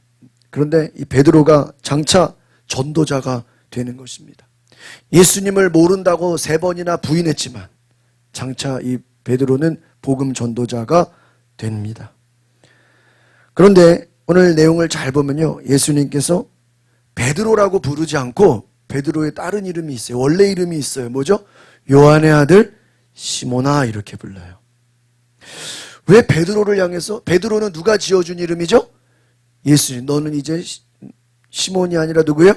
그런데 이 베드로가 장차 전도자가 되는 것입니다. 예수님을 모른다고 3번이나 부인했지만 장차 이 베드로는 복음 전도자가 됩니다. 그런데 오늘 내용을 잘 보면요, 예수님께서 베드로라고 부르지 않고 베드로의 다른 이름이 있어요. 원래 이름이 있어요. 뭐죠? 요한의 아들 시몬아 이렇게 불러요. 왜 베드로를 향해서? 베드로는 누가 지어준 이름이죠? 예수님. 너는 이제 시몬이 아니라 누구예요?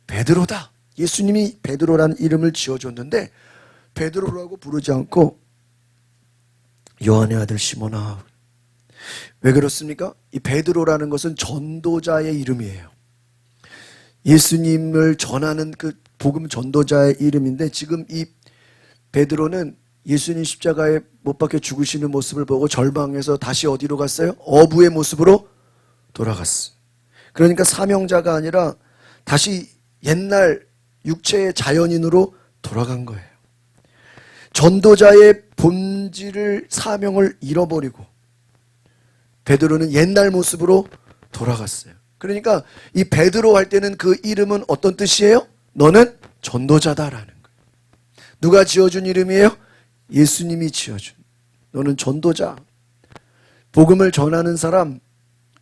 베드로다. 예수님이 베드로라는 이름을 지어줬는데 베드로라고 부르지 않고 요한의 아들 시몬아. 왜 그렇습니까? 이 베드로라는 것은 전도자의 이름이에요. 예수님을 전하는 그 복음 전도자의 이름인데 지금 이 베드로는 예수님 십자가에 못 박혀 죽으시는 모습을 보고 절망해서 다시 어디로 갔어요? 어부의 모습으로 돌아갔어요. 그러니까 사명자가 아니라 다시 옛날 육체의 자연인으로 돌아간 거예요. 전도자의 본질을 사명을 잃어버리고 베드로는 옛날 모습으로 돌아갔어요. 그러니까 이 베드로 할 때는 그 이름은 어떤 뜻이에요? 너는 전도자다라는 거예요. 누가 지어준 이름이에요? 예수님이 지어준. 너는 전도자. 복음을 전하는 사람,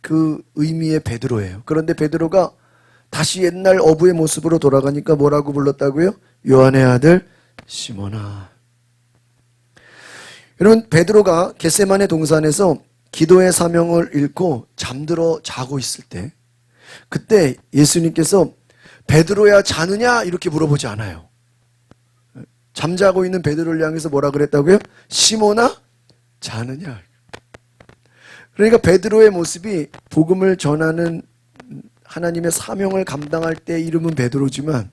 그 의미의 베드로예요. 그런데 베드로가 다시 옛날 어부의 모습으로 돌아가니까 뭐라고 불렀다고요? 요한의 아들 시몬아. 여러분, 베드로가 겟세마네 동산에서 기도의 사명을 잃고 잠들어 자고 있을 때 그때 예수님께서 베드로야 자느냐 이렇게 물어보지 않아요. 잠자고 있는 베드로를 향해서 뭐라 그랬다고요? 시몬아 자느냐. 그러니까 베드로의 모습이 복음을 전하는 하나님의 사명을 감당할 때 이름은 베드로지만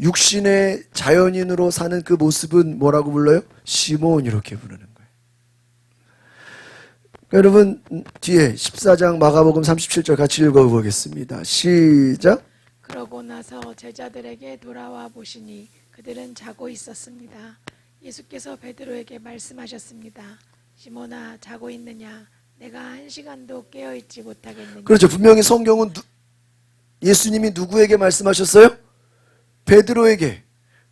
육신의 자연인으로 사는 그 모습은 뭐라고 불러요? 시몬 이렇게 부르는 거예요. 여러분, 뒤에 14장 마가복음 37절 같이 읽어보겠습니다. 시작. 그러고 나서 제자들에게 돌아와 보시니 그들은 자고 있었습니다. 예수께서 베드로에게 말씀하셨습니다. 시몬아, 자고 있느냐? 내가 1시간도 깨어있지 못하겠느냐? 그렇죠. 분명히 성경은 예수님이 누구에게 말씀하셨어요? 베드로에게.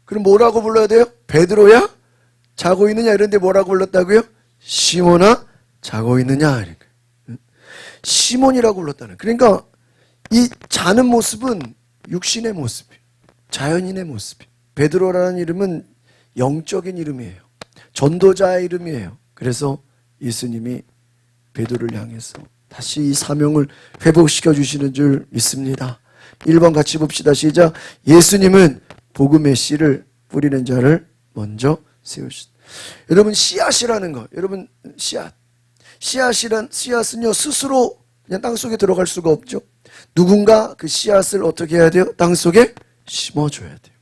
그럼 뭐라고 불러야 돼요? 베드로야? 자고 있느냐? 이런데 뭐라고 불렀다고요? 시몬아? 자고 있느냐? 시몬이라고 불렀다는. 그러니까 이 자는 모습은 육신의 모습이에요. 자연인의 모습이에요. 베드로라는 이름은 영적인 이름이에요. 전도자의 이름이에요. 그래서 예수님이 베드로를 향해서 다시 이 사명을 회복시켜 주시는 줄 믿습니다. 1번 같이 봅시다. 시작. 예수님은 복음의 씨를 뿌리는 자를 먼저 세우시다. 여러분, 씨앗이라는 거. 여러분, 씨앗은요 스스로 그냥 땅속에 들어갈 수가 없죠. 누군가 그 씨앗을 어떻게 해야 돼요? 땅속에 심어줘야 돼요.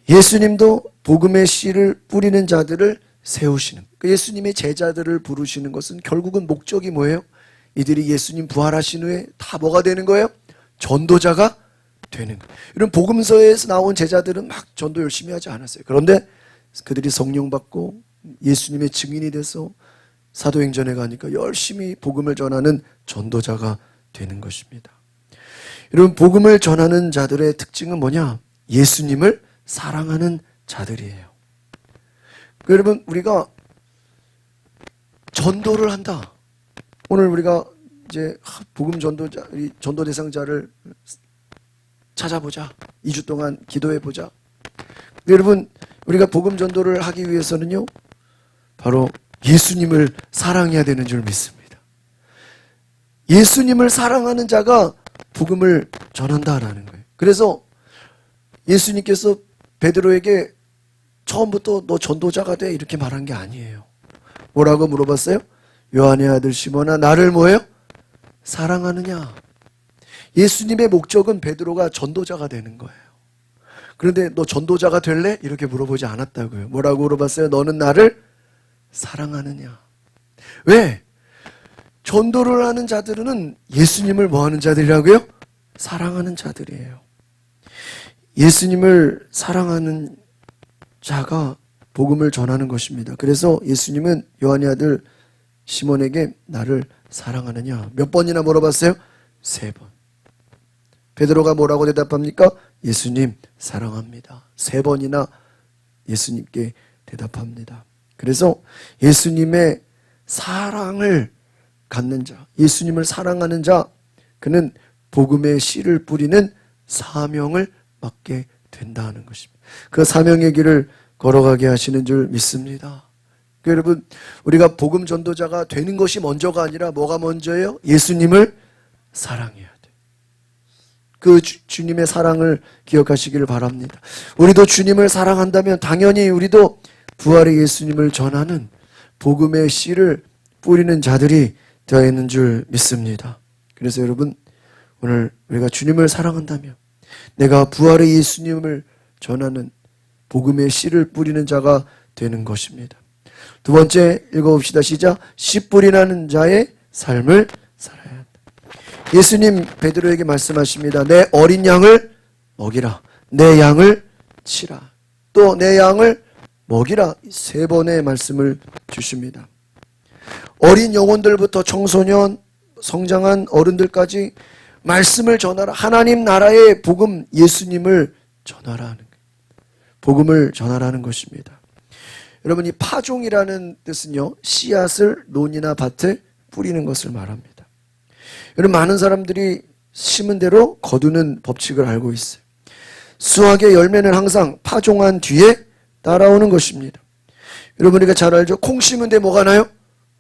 예수님도 복음의 씨를 뿌리는 자들을 세우시는, 예수님의 제자들을 부르시는 것은 결국은 목적이 뭐예요? 이들이 예수님 부활하신 후에 다 뭐가 되는 거예요? 전도자가 되는 거예요. 이런 복음서에서 나온 제자들은 막 전도 열심히 하지 않았어요. 그런데 그들이 성령 받고 예수님의 증인이 돼서 사도행전에 가니까 열심히 복음을 전하는 전도자가 되는 것입니다. 여러분, 복음을 전하는 자들의 특징은 뭐냐? 예수님을 사랑하는 자들이에요. 여러분, 우리가 전도를 한다. 오늘 우리가 이제 복음 전도자, 이 전도 대상자를 찾아보자. 2주 동안 기도해 보자. 여러분, 우리가 복음 전도를 하기 위해서는요, 바로 예수님을 사랑해야 되는 줄 믿습니다. 예수님을 사랑하는 자가 복음을 전한다라는 거예요. 그래서 예수님께서 베드로에게 처음부터 너 전도자가 돼 이렇게 말한 게 아니에요. 뭐라고 물어봤어요? 요한의 아들 시몬아, 나를 뭐예요? 사랑하느냐? 예수님의 목적은 베드로가 전도자가 되는 거예요. 그런데 너 전도자가 될래? 이렇게 물어보지 않았다고요. 뭐라고 물어봤어요? 너는 나를 사랑하느냐? 왜? 전도를 하는 자들은 예수님을 뭐 하는 자들이라고요? 사랑하는 자들이에요. 예수님을 사랑하는 자가 복음을 전하는 것입니다. 그래서 예수님은 요한의 아들 시몬에게 나를 사랑하느냐? 몇 번이나 물어봤어요? 3번. 베드로가 뭐라고 대답합니까? 예수님 사랑합니다. 3번이나 예수님께 대답합니다. 그래서 예수님의 사랑을 갖는 자, 예수님을 사랑하는 자, 그는 복음의 씨를 뿌리는 사명을 맡게 된다는 것입니다. 그 사명의 길을 걸어가게 하시는 줄 믿습니다. 여러분, 우리가 복음 전도자가 되는 것이 먼저가 아니라 뭐가 먼저예요? 예수님을 사랑해야 돼. 그 주님의 사랑을 기억하시기를 바랍니다. 우리도 주님을 사랑한다면 당연히 우리도 부활의 예수님을 전하는 복음의 씨를 뿌리는 자들이 되어 있는 줄 믿습니다. 그래서 여러분, 오늘 우리가 주님을 사랑한다면 내가 부활의 예수님을 전하는 복음의 씨를 뿌리는 자가 되는 것입니다. 두 번째 읽어봅시다. 시작. 씨 뿌리는 자의 삶을 살아야 한다. 예수님 베드로에게 말씀하십니다. 내 어린 양을 먹이라. 내 양을 치라. 또 내 양을 먹이라. 3번의 말씀을 주십니다. 어린 영혼들부터 청소년, 성장한 어른들까지 말씀을 전하라. 하나님 나라의 복음, 예수님을 전하라 하는 거예요. 복음을 전하라는 것입니다. 여러분, 이 파종이라는 뜻은요, 씨앗을 논이나 밭에 뿌리는 것을 말합니다. 여러분, 많은 사람들이 심은 대로 거두는 법칙을 알고 있어요. 수확의 열매는 항상 파종한 뒤에 따라오는 것입니다. 여러분, 우리가 잘 알죠? 콩 심은 데 뭐가 나요?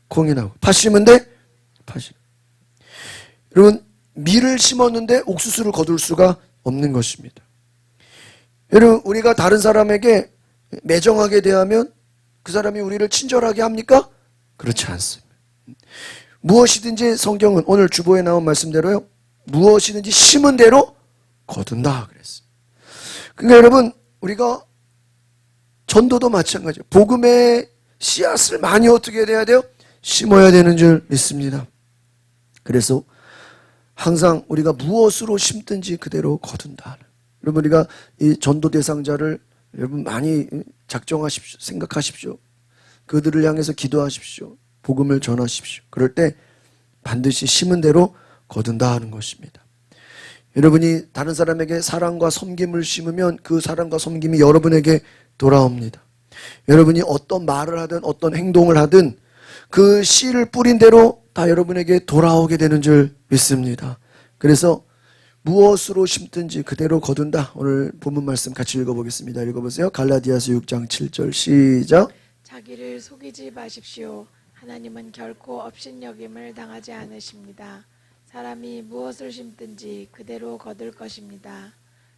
콩이 나고. 팥 심은 데 팥이. 여러분, 밀을 심었는데 옥수수를 거둘 수가 없는 것입니다. 여러분, 우리가 다른 사람에게 매정하게 대하면 그 사람이 우리를 친절하게 합니까? 그렇지 않습니다. 무엇이든지 성경은 오늘 주보에 나온 말씀대로요, 무엇이든지 심은 대로 거둔다 그랬습니다. 그러니까 여러분, 우리가 전도도 마찬가지예요. 복음의 씨앗을 많이 어떻게 해야 돼요? 심어야 되는 줄 믿습니다. 그래서 항상 우리가 무엇으로 심든지 그대로 거둔다. 여러분, 우리가 이 전도 대상자를 여러분 많이 작정하십시오. 생각하십시오. 그들을 향해서 기도하십시오. 복음을 전하십시오. 그럴 때 반드시 심은 대로 거둔다 하는 것입니다. 여러분이 다른 사람에게 사랑과 섬김을 심으면 그 사랑과 섬김이 여러분에게 돌아옵니다. 여러분이 어떤 말을 하든 어떤 행동을 하든 그 씨를 뿌린 대로 다 여러분에게 돌아오게 되는 줄 믿습니다. 그래서 무엇으로 심든지 그대로 거둔다. 오늘 본문 말씀 같이 읽어보겠습니다. 읽어보세요. 갈라디아서 6장 7절 시작. 자기를 속이지 마십시오. 하나님은 결코 업신여김을 당하지 않으십니다. 사람이 무엇을 심든지 그대로 거둘 것입니다.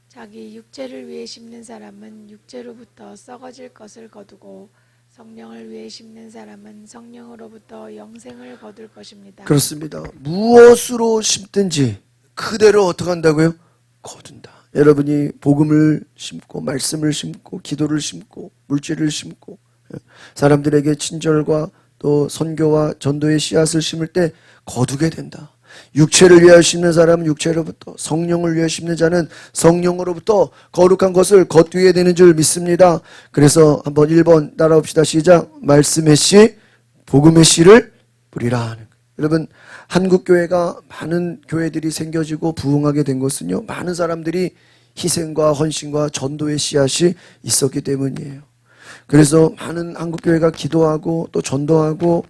자기 육체를 위해 심는 사람은 육체로부터 썩어질 것을 거두고 성령을 위해 심는 사람은 성령으로부터 영생을 거둘 것입니다. 그렇습니다. 무엇으로 심든지 그대로 어떻게 한다고요? 거둔다. 여러분이 복음을 심고 말씀을 심고 기도를 심고 물질을 심고 사람들에게 친절과 또 선교와 전도의 씨앗을 심을 때 거두게 된다. 육체를 위하여 심는 사람은 육체로부터, 성령을 위하여 심는 자는 성령으로부터 거룩한 것을 거두게 되는 줄 믿습니다. 그래서 한번 1번 따라옵시다. 시작. 말씀의 씨, 복음의 씨를 뿌리라 하는 거예요. 여러분, 한국 교회가 많은 교회들이 생겨지고 부흥하게 된 것은요, 많은 사람들이 희생과 헌신과 전도의 씨앗이 있었기 때문이에요. 그래서 많은 한국 교회가 기도하고 또 전도하고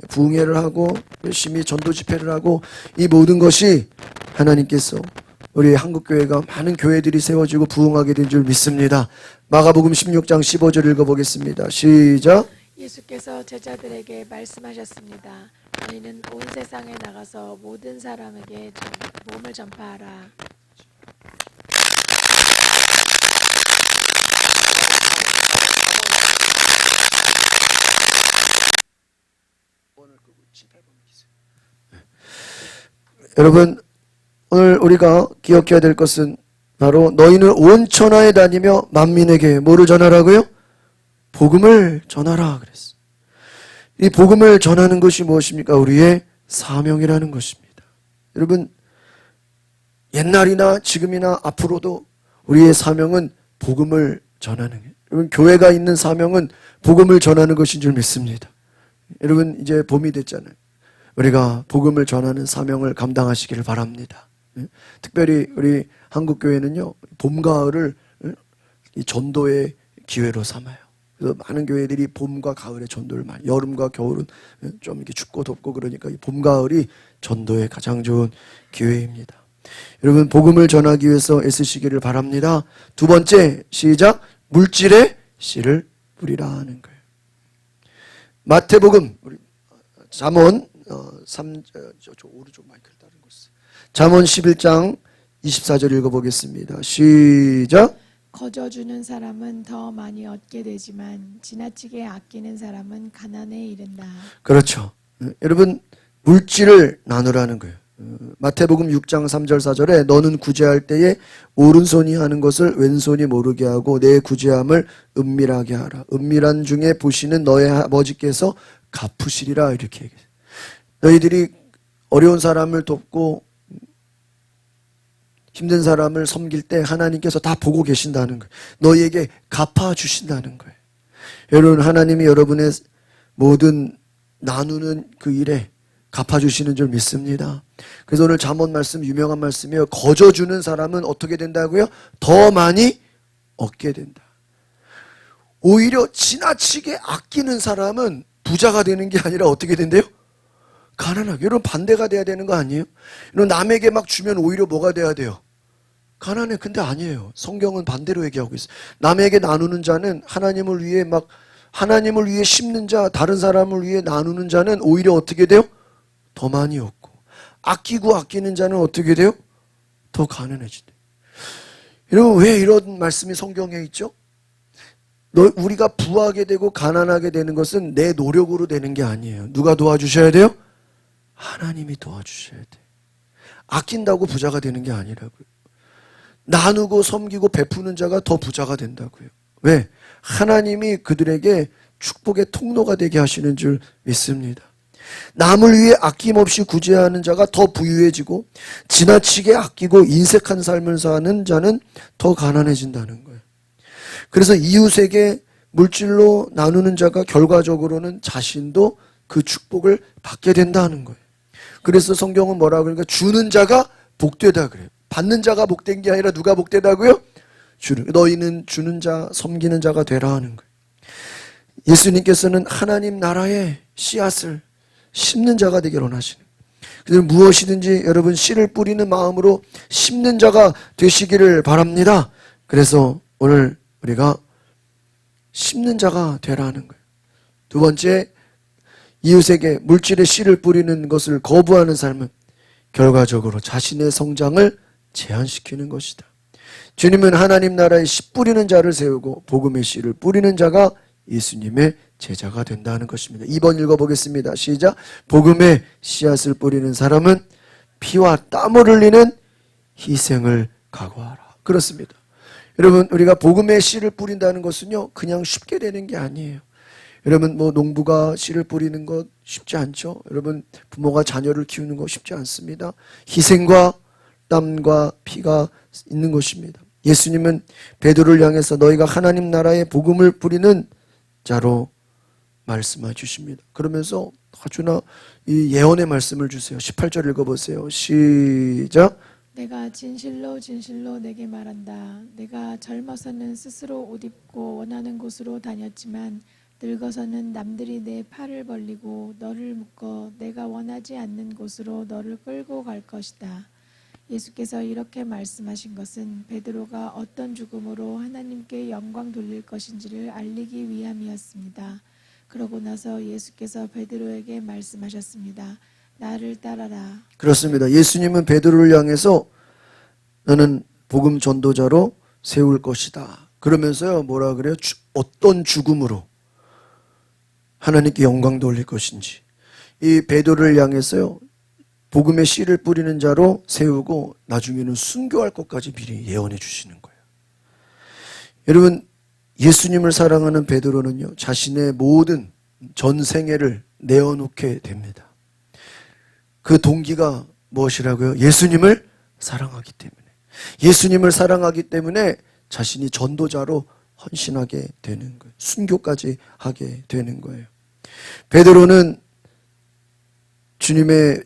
부흥회를 하고 열심히 전도 집회를 하고 이 모든 것이 하나님께서 우리 한국교회가 많은 교회들이 세워지고 부흥하게 된 줄 믿습니다. 마가복음 16장 15절 읽어보겠습니다. 시작. 예수께서 제자들에게 말씀하셨습니다. 너희는 온 세상에 나가서 모든 사람에게 복음을 전파하라. 여러분, 오늘 우리가 기억해야 될 것은 바로 너희는 온 천하에 다니며 만민에게 뭐를 전하라고요? 복음을 전하라 그랬어. 이 복음을 전하는 것이 무엇입니까? 우리의 사명이라는 것입니다. 여러분, 옛날이나 지금이나 앞으로도 우리의 사명은 복음을 전하는 거예요. 여러분, 교회가 있는 사명은 복음을 전하는 것인 줄 믿습니다. 여러분, 이제 봄이 됐잖아요. 우리가 복음을 전하는 사명을 감당하시기를 바랍니다. 특별히 우리 한국교회는요, 봄, 가을을 이 전도의 기회로 삼아요. 그래서 많은 교회들이 봄과 가을에 전도를 많이, 여름과 겨울은 좀 이렇게 춥고 덥고 그러니까 이 봄, 가을이 전도의 가장 좋은 기회입니다. 여러분, 복음을 전하기 위해서 애쓰시기를 바랍니다. 두 번째, 시작. 물질에 씨를 뿌리라 하는 거예요. 마태복음, 우리 잠언 3, 저 오른쪽 마이크를 다른 거 있어요. 잠언 11장 24절 읽어보겠습니다. 시작. 거저주는 사람은 더 많이 얻게 되지만 지나치게 아끼는 사람은 가난에 이른다. 그렇죠. 여러분, 물질을 나누라는 거예요. 마태복음 6장 3절 4절에 너는 구제할 때에 오른손이 하는 것을 왼손이 모르게 하고 내 구제함을 은밀하게 하라. 은밀한 중에 보시는 너의 아버지께서 갚으시리라 이렇게 얘기해요. 너희들이 어려운 사람을 돕고 힘든 사람을 섬길 때 하나님께서 다 보고 계신다는 거예요. 너희에게 갚아주신다는 거예요. 여러분, 하나님이 여러분의 모든 나누는 그 일에 갚아주시는 줄 믿습니다. 그래서 오늘 잠언 말씀, 유명한 말씀이에요. 거저주는 사람은 어떻게 된다고요? 더 많이 얻게 된다. 오히려 지나치게 아끼는 사람은 부자가 되는 게 아니라 어떻게 된대요? 가난하게. 여러분, 반대가 돼야 되는 거 아니에요? 여러분, 남에게 막 주면 오히려 뭐가 돼야 돼요? 가난해. 근데 아니에요. 성경은 반대로 얘기하고 있어요. 남에게 나누는 자는 하나님을 위해 심는 자, 다른 사람을 위해 나누는 자는 오히려 어떻게 돼요? 더 많이 얻고. 아끼고 아끼는 자는 어떻게 돼요? 더 가난해진대요. 여러분, 왜 이런 말씀이 성경에 있죠? 우리가 부하게 되고 가난하게 되는 것은 내 노력으로 되는 게 아니에요. 누가 도와주셔야 돼요? 하나님이 도와주셔야 돼. 아낀다고 부자가 되는 게 아니라고요. 나누고 섬기고 베푸는 자가 더 부자가 된다고요. 왜? 하나님이 그들에게 축복의 통로가 되게 하시는 줄 믿습니다. 남을 위해 아낌없이 구제하는 자가 더 부유해지고 지나치게 아끼고 인색한 삶을 사는 자는 더 가난해진다는 거예요. 그래서 이웃에게 물질로 나누는 자가 결과적으로는 자신도 그 축복을 받게 된다는 거예요. 그래서 성경은 뭐라고 그러니까 주는 자가 복되다 그래요. 받는 자가 복된 게 아니라 누가 복되다고요? 너희는 주는 자, 섬기는 자가 되라 하는 거예요. 예수님께서는 하나님 나라의 씨앗을 심는 자가 되기를 원하시는 거예요. 그래서 무엇이든지 여러분 씨를 뿌리는 마음으로 심는 자가 되시기를 바랍니다. 그래서 오늘 우리가 심는 자가 되라는 거예요. 두 번째, 이웃에게 물질의 씨를 뿌리는 것을 거부하는 삶은 결과적으로 자신의 성장을 제한시키는 것이다. 주님은 하나님 나라의 씨 뿌리는 자를 세우고 복음의 씨를 뿌리는 자가 예수님의 제자가 된다는 것입니다. 2번 읽어보겠습니다. 시작. 복음의 씨앗을 뿌리는 사람은 피와 땀을 흘리는 희생을 각오하라. 그렇습니다. 여러분, 우리가 복음의 씨를 뿌린다는 것은요, 그냥 쉽게 되는 게 아니에요. 여러분, 농부가 씨를 뿌리는 것 쉽지 않죠? 여러분, 부모가 자녀를 키우는 거 쉽지 않습니다. 희생과 땀과 피가 있는 것입니다. 예수님은 베드로를 향해서 너희가 하나님 나라의 복음을 뿌리는 자로 말씀해 주십니다. 그러면서 아주나 이 예언의 말씀을 주세요. 18절 읽어보세요. 시작. 내가 진실로 진실로 내게 말한다. 내가 젊어서는 스스로 옷 입고 원하는 곳으로 다녔지만 늙어서는 남들이 내 팔을 벌리고 너를 묶어 내가 원하지 않는 곳으로 너를 끌고 갈 것이다. 예수께서 이렇게 말씀하신 것은 베드로가 어떤 죽음으로 하나님께 영광 돌릴 것인지를 알리기 위함이었습니다. 그러고 나서 예수께서 베드로에게 말씀하셨습니다. 나를 따라라. 그렇습니다. 예수님은 베드로를 향해서 너는 복음 전도자로 세울 것이다. 그러면서요, 뭐라 그래요? 어떤 죽음으로 하나님께 영광 돌릴 것인지. 이 베드로를 향해서요, 복음의 씨를 뿌리는 자로 세우고 나중에는 순교할 것까지 미리 예언해 주시는 거예요. 여러분, 예수님을 사랑하는 베드로는요, 자신의 모든 전 생애를 내어놓게 됩니다. 그 동기가 무엇이라고요? 예수님을 사랑하기 때문에. 예수님을 사랑하기 때문에 자신이 전도자로 헌신하게 되는 거예요. 순교까지 하게 되는 거예요. 베드로는 주님의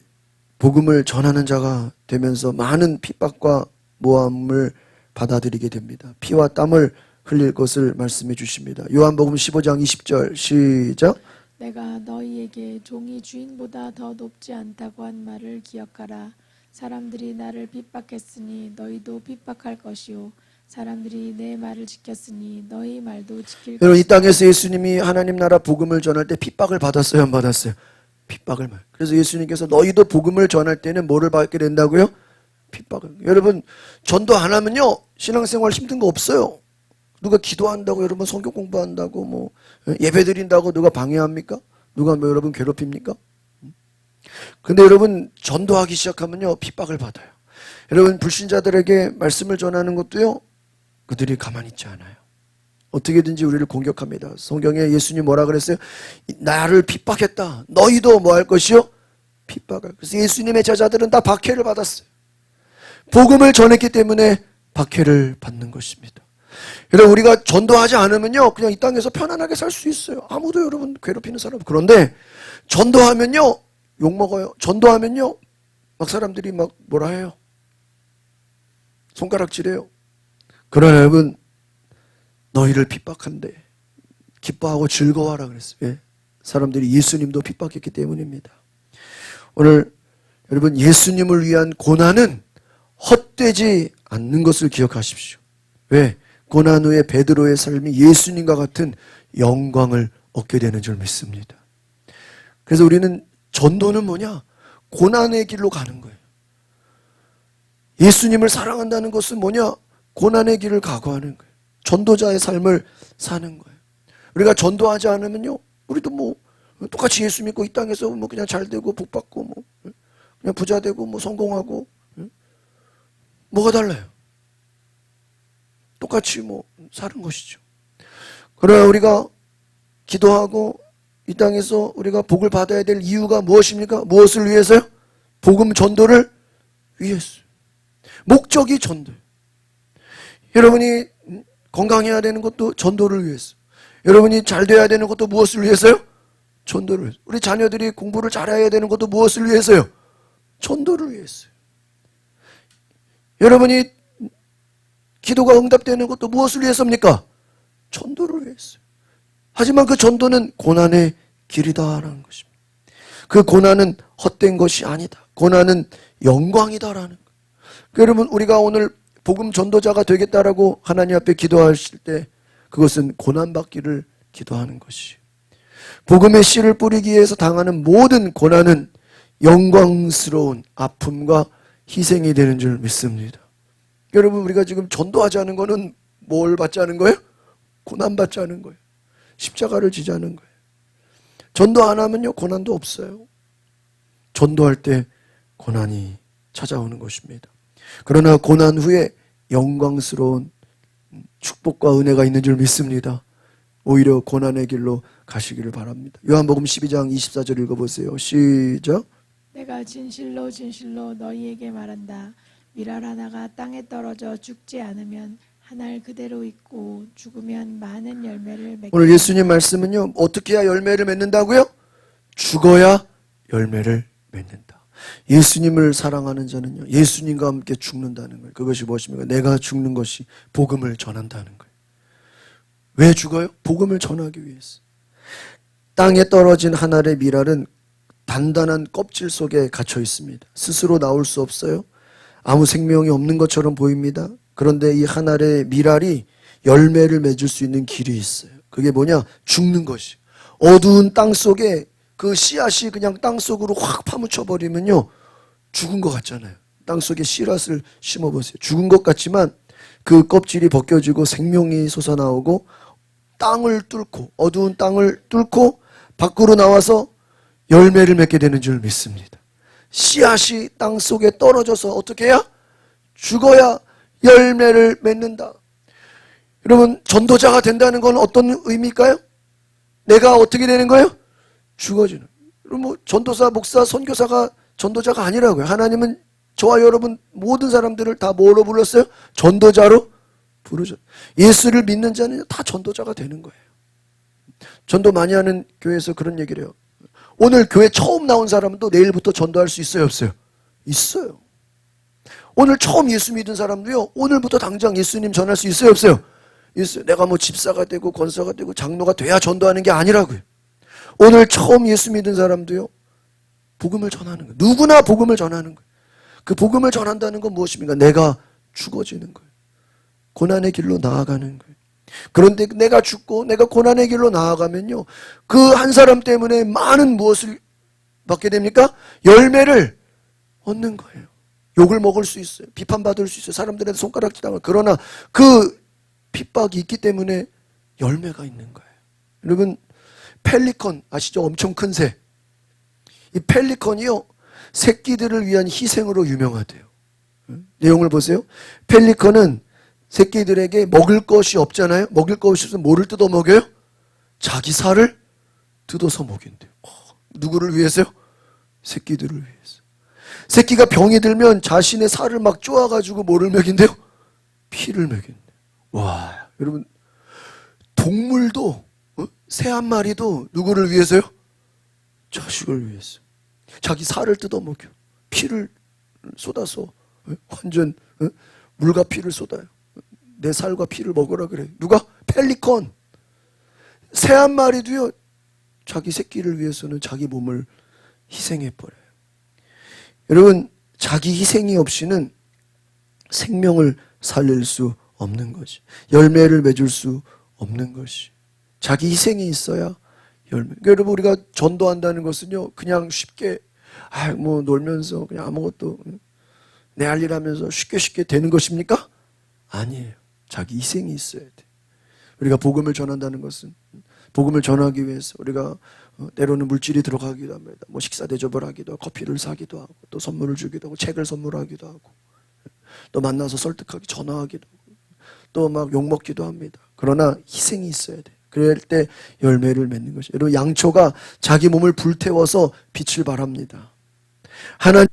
복음을 전하는 자가 되면서 많은 핍박과 모함을 받아들이게 됩니다. 피와 땀을 흘릴 것을 말씀해 주십니다. 요한복음 15장 20절 시작. 내가 너희에게 종이 주인보다 더 높지 않다고 한 말을 기억하라. 사람들이 나를 핍박했으니 너희도 핍박할 것이요. 사람들이 내 말을 지켰으니 너희 말도 지킬 여러분, 이 것이다. 땅에서 예수님이 하나님 나라 복음을 전할 때 핍박을 받았어요, 안 받았어요? 핍박을. 그래서 예수님께서 너희도 복음을 전할 때는 뭐를 받게 된다고요? 핍박을. 여러분, 전도 안 하면요, 신앙생활 힘든 거 없어요. 누가 기도한다고 여러분 성경 공부한다고 뭐 예배 드린다고 누가 방해합니까? 누가 뭐 여러분 괴롭힙니까? 근데 여러분, 전도하기 시작하면요, 핍박을 받아요. 여러분, 불신자들에게 말씀을 전하는 것도요, 그들이 가만히 있지 않아요. 어떻게든지 우리를 공격합니다. 성경에 예수님 뭐라 그랬어요? 나를 핍박했다. 너희도 뭐 할 것이요? 핍박을. 그래서 예수님의 제자들은 다 박해를 받았어요. 복음을 전했기 때문에 박해를 받는 것입니다. 여러분, 우리가 전도하지 않으면요, 그냥 이 땅에서 편안하게 살 수 있어요. 아무도 여러분 괴롭히는 사람. 그런데 전도하면요, 욕먹어요. 전도하면요, 막 사람들이 막 뭐라 해요? 손가락질해요. 그러나 여러분, 너희를 핍박한대. 기뻐하고 즐거워하라 그랬어요. 왜? 사람들이 예수님도 핍박했기 때문입니다. 오늘 여러분, 예수님을 위한 고난은 헛되지 않는 것을 기억하십시오. 왜? 고난 후에 베드로의 삶이 예수님과 같은 영광을 얻게 되는 줄 믿습니다. 그래서 우리는 전도는 뭐냐? 고난의 길로 가는 거예요. 예수님을 사랑한다는 것은 뭐냐? 고난의 길을 각오하는 거예요. 전도자의 삶을 사는 거예요. 우리가 전도하지 않으면요, 우리도 뭐 똑같이 예수 믿고 이 땅에서 뭐 그냥 잘 되고 복 받고 뭐 그냥 부자 되고 뭐 성공하고, 뭐가 달라요? 똑같이 뭐 사는 것이죠. 그러나 우리가 기도하고 이 땅에서 우리가 복을 받아야 될 이유가 무엇입니까? 무엇을 위해서요? 복음 전도를 위해서. 목적이 전도예요. 여러분이 건강해야 되는 것도 전도를 위해서. 여러분이 잘 돼야 되는 것도 무엇을 위해서요? 전도를 위해서. 우리 자녀들이 공부를 잘해야 되는 것도 무엇을 위해서요? 전도를 위해서요. 여러분이 기도가 응답되는 것도 무엇을 위해서입니까? 전도를 위해서. 하지만 그 전도는 고난의 길이다라는 것입니다. 그 고난은 헛된 것이 아니다. 고난은 영광이다라는 거예요. 여러분, 우리가 오늘 복음 전도자가 되겠다라고 하나님 앞에 기도하실 때 그것은 고난받기를 기도하는 것이에요. 복음의 씨를 뿌리기 위해서 당하는 모든 고난은 영광스러운 아픔과 희생이 되는 줄 믿습니다. 여러분, 우리가 지금 전도하자는 거는 뭘 받자는 거예요? 고난받자는 거예요. 십자가를 지자는 거예요. 전도 안 하면요, 고난도 없어요. 전도할 때 고난이 찾아오는 것입니다. 그러나 고난 후에 영광스러운 축복과 은혜가 있는 줄 믿습니다. 오히려 고난의 길로 가시기를 바랍니다. 요한복음 12장 24절 읽어보세요. 시작. 내가 진실로 진실로 너희에게 말한다. 밀알 하나가 땅에 떨어져 죽지 않으면 한 알 그대로 있고 죽으면 많은 열매를 맺게. 오늘 예수님 말씀은요, 어떻게 해야 열매를 맺는다고요? 죽어야 열매를 맺는다. 예수님을 사랑하는 자는요, 예수님과 함께 죽는다는 거예요. 그것이 무엇입니까? 내가 죽는 것이 복음을 전한다는 거예요. 왜 죽어요? 복음을 전하기 위해서. 땅에 떨어진 한 알의 밀알은 단단한 껍질 속에 갇혀 있습니다. 스스로 나올 수 없어요. 아무 생명이 없는 것처럼 보입니다. 그런데 이 한 알의 밀알이 열매를 맺을 수 있는 길이 있어요. 그게 뭐냐? 죽는 것이. 어두운 땅 속에 그 씨앗이 그냥 땅 속으로 확 파묻혀 버리면요, 죽은 것 같잖아요. 땅 속에 씨앗을 심어보세요. 죽은 것 같지만 그 껍질이 벗겨지고 생명이 솟아나오고 땅을 뚫고, 어두운 땅을 뚫고 밖으로 나와서 열매를 맺게 되는 줄 믿습니다. 씨앗이 땅 속에 떨어져서 어떻게 해야? 죽어야 열매를 맺는다. 여러분, 전도자가 된다는 건 어떤 의미일까요? 내가 어떻게 되는 거예요? 죽어지는. 그럼 뭐 전도사, 목사, 선교사가 전도자가 아니라고요. 하나님은 저와 여러분 모든 사람들을 다 뭐로 불렀어요? 전도자로 부르죠. 예수를 믿는 자는 다 전도자가 되는 거예요. 전도 많이 하는 교회에서 그런 얘기를 해요. 오늘 교회 처음 나온 사람도 내일부터 전도할 수 있어요, 없어요? 있어요. 오늘 처음 예수 믿은 사람도요, 오늘부터 당장 예수님 전할 수 있어요, 없어요? 있어요. 내가 뭐 집사가 되고 권사가 되고 장로가 돼야 전도하는 게 아니라고요. 오늘 처음 예수 믿은 사람도요, 복음을 전하는 거예요. 누구나 복음을 전하는 거예요. 그 복음을 전한다는 건 무엇입니까? 내가 죽어지는 거예요. 고난의 길로 나아가는 거예요. 그런데 내가 죽고 내가 고난의 길로 나아가면요, 그 한 사람 때문에 많은 무엇을 받게 됩니까? 열매를 얻는 거예요. 욕을 먹을 수 있어요. 비판받을 수 있어요. 사람들한테 손가락질 당하고. 그러나 그 핍박이 있기 때문에 열매가 있는 거예요. 여러분, 펠리컨 아시죠? 엄청 큰 새. 이 펠리컨이요, 새끼들을 위한 희생으로 유명하대요. 내용을 보세요. 펠리컨은 새끼들에게 먹을 것이 없잖아요. 먹을 것이 없으면 뭐를 뜯어 먹여요? 자기 살을 뜯어서 먹인대요. 누구를 위해서요? 새끼들을 위해서. 새끼가 병이 들면 자신의 살을 막 쪼아가지고 뭐를 먹인대요? 피를 먹인대요. 와, 여러분, 동물도, 새 한 마리도 누구를 위해서요? 자식을 위해서. 자기 살을 뜯어 먹여. 피를 쏟아서 완전 물과 피를 쏟아요. 내 살과 피를 먹으라 그래. 누가? 펠리컨. 새 한 마리도요, 자기 새끼를 위해서는 자기 몸을 희생해버려요. 여러분, 자기 희생이 없이는 생명을 살릴 수 없는 것이, 열매를 맺을 수 없는 것이, 자기 희생이 있어야 열매. 그러니까 여러분, 우리가 전도한다는 것은요, 그냥 쉽게 뭐 놀면서 그냥 아무것도 내 할 일 하면서 쉽게 되는 것입니까? 아니에요. 자기 희생이 있어야 돼. 우리가 복음을 전한다는 것은, 복음을 전하기 위해서 우리가 때로는 물질이 들어가기도 합니다. 뭐 식사 대접을 하기도 하고, 커피를 사기도 하고, 또 선물을 주기도 하고, 책을 선물하기도 하고, 또 만나서 설득하기, 전화하기도 하고, 또 막 욕먹기도 합니다. 그러나 희생이 있어야 돼. 그럴 때 열매를 맺는 것이. 여러분, 양초가 자기 몸을 불태워서 빛을 발합니다. 하나님,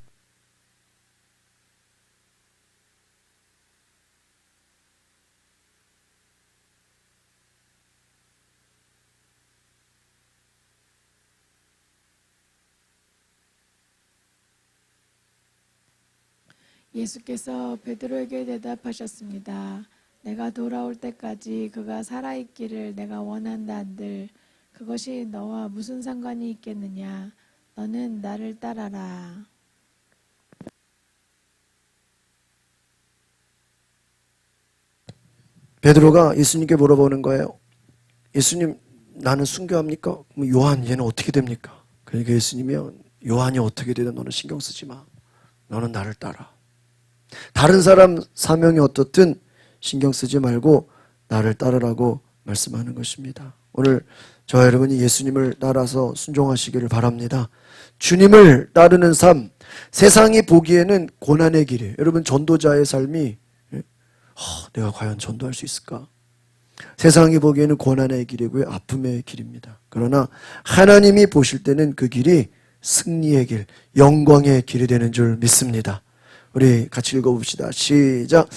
예수께서 베드로에게 대답하셨습니다. 내가 돌아올 때까지 그가 살아있기를 내가 원한다 한들 그것이 너와 무슨 상관이 있겠느냐? 너는 나를 따라라. 베드로가 예수님께 물어보는 거예요. 예수님, 나는 순교합니까? 그럼 요한, 얘는 어떻게 됩니까? 그러니까 예수님이요, 요한이 어떻게 되든 너는 신경 쓰지 마. 너는 나를 따라. 다른 사람 사명이 어떻든 신경 쓰지 말고 나를 따르라고 말씀하는 것입니다. 오늘 저와 여러분이 예수님을 따라서 순종하시기를 바랍니다. 주님을 따르는 삶, 세상이 보기에는 고난의 길이에요. 여러분, 전도자의 삶이 내가 과연 전도할 수 있을까? 세상이 보기에는 고난의 길이고요, 아픔의 길입니다. 그러나 하나님이 보실 때는 그 길이 승리의 길, 영광의 길이 되는 줄 믿습니다. 우리 같이 읽어봅시다. 시작.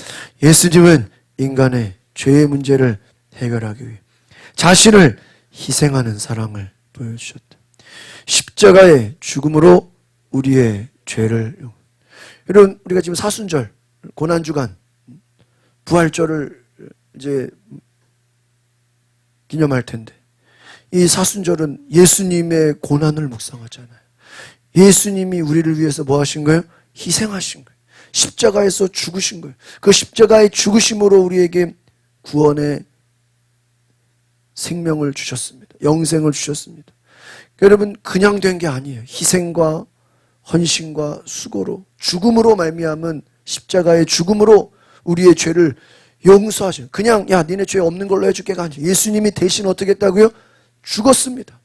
예수님은 인간의 죄의 문제를 해결하기 위해 자신을 희생하는 사랑을 보여주셨다. 십자가의 죽음으로 우리의 죄를. 여러분, 우리가 지금 사순절, 고난주간, 부활절을 이제 기념할 텐데, 이 사순절은 예수님의 고난을 묵상하잖아요. 예수님이 우리를 위해서 뭐 하신 거예요? 희생하신 거예요. 십자가에서 죽으신 거예요. 그 십자가의 죽으심으로 우리에게 구원의 생명을 주셨습니다. 영생을 주셨습니다. 여러분, 그냥 된 게 아니에요. 희생과 헌신과 수고로, 죽음으로 말미암은 십자가의 죽음으로 우리의 죄를 용서하셔요. 그냥 야 니네 죄 없는 걸로 해줄게가 아니에요. 예수님이 대신 어떻게 했다고요? 죽었습니다.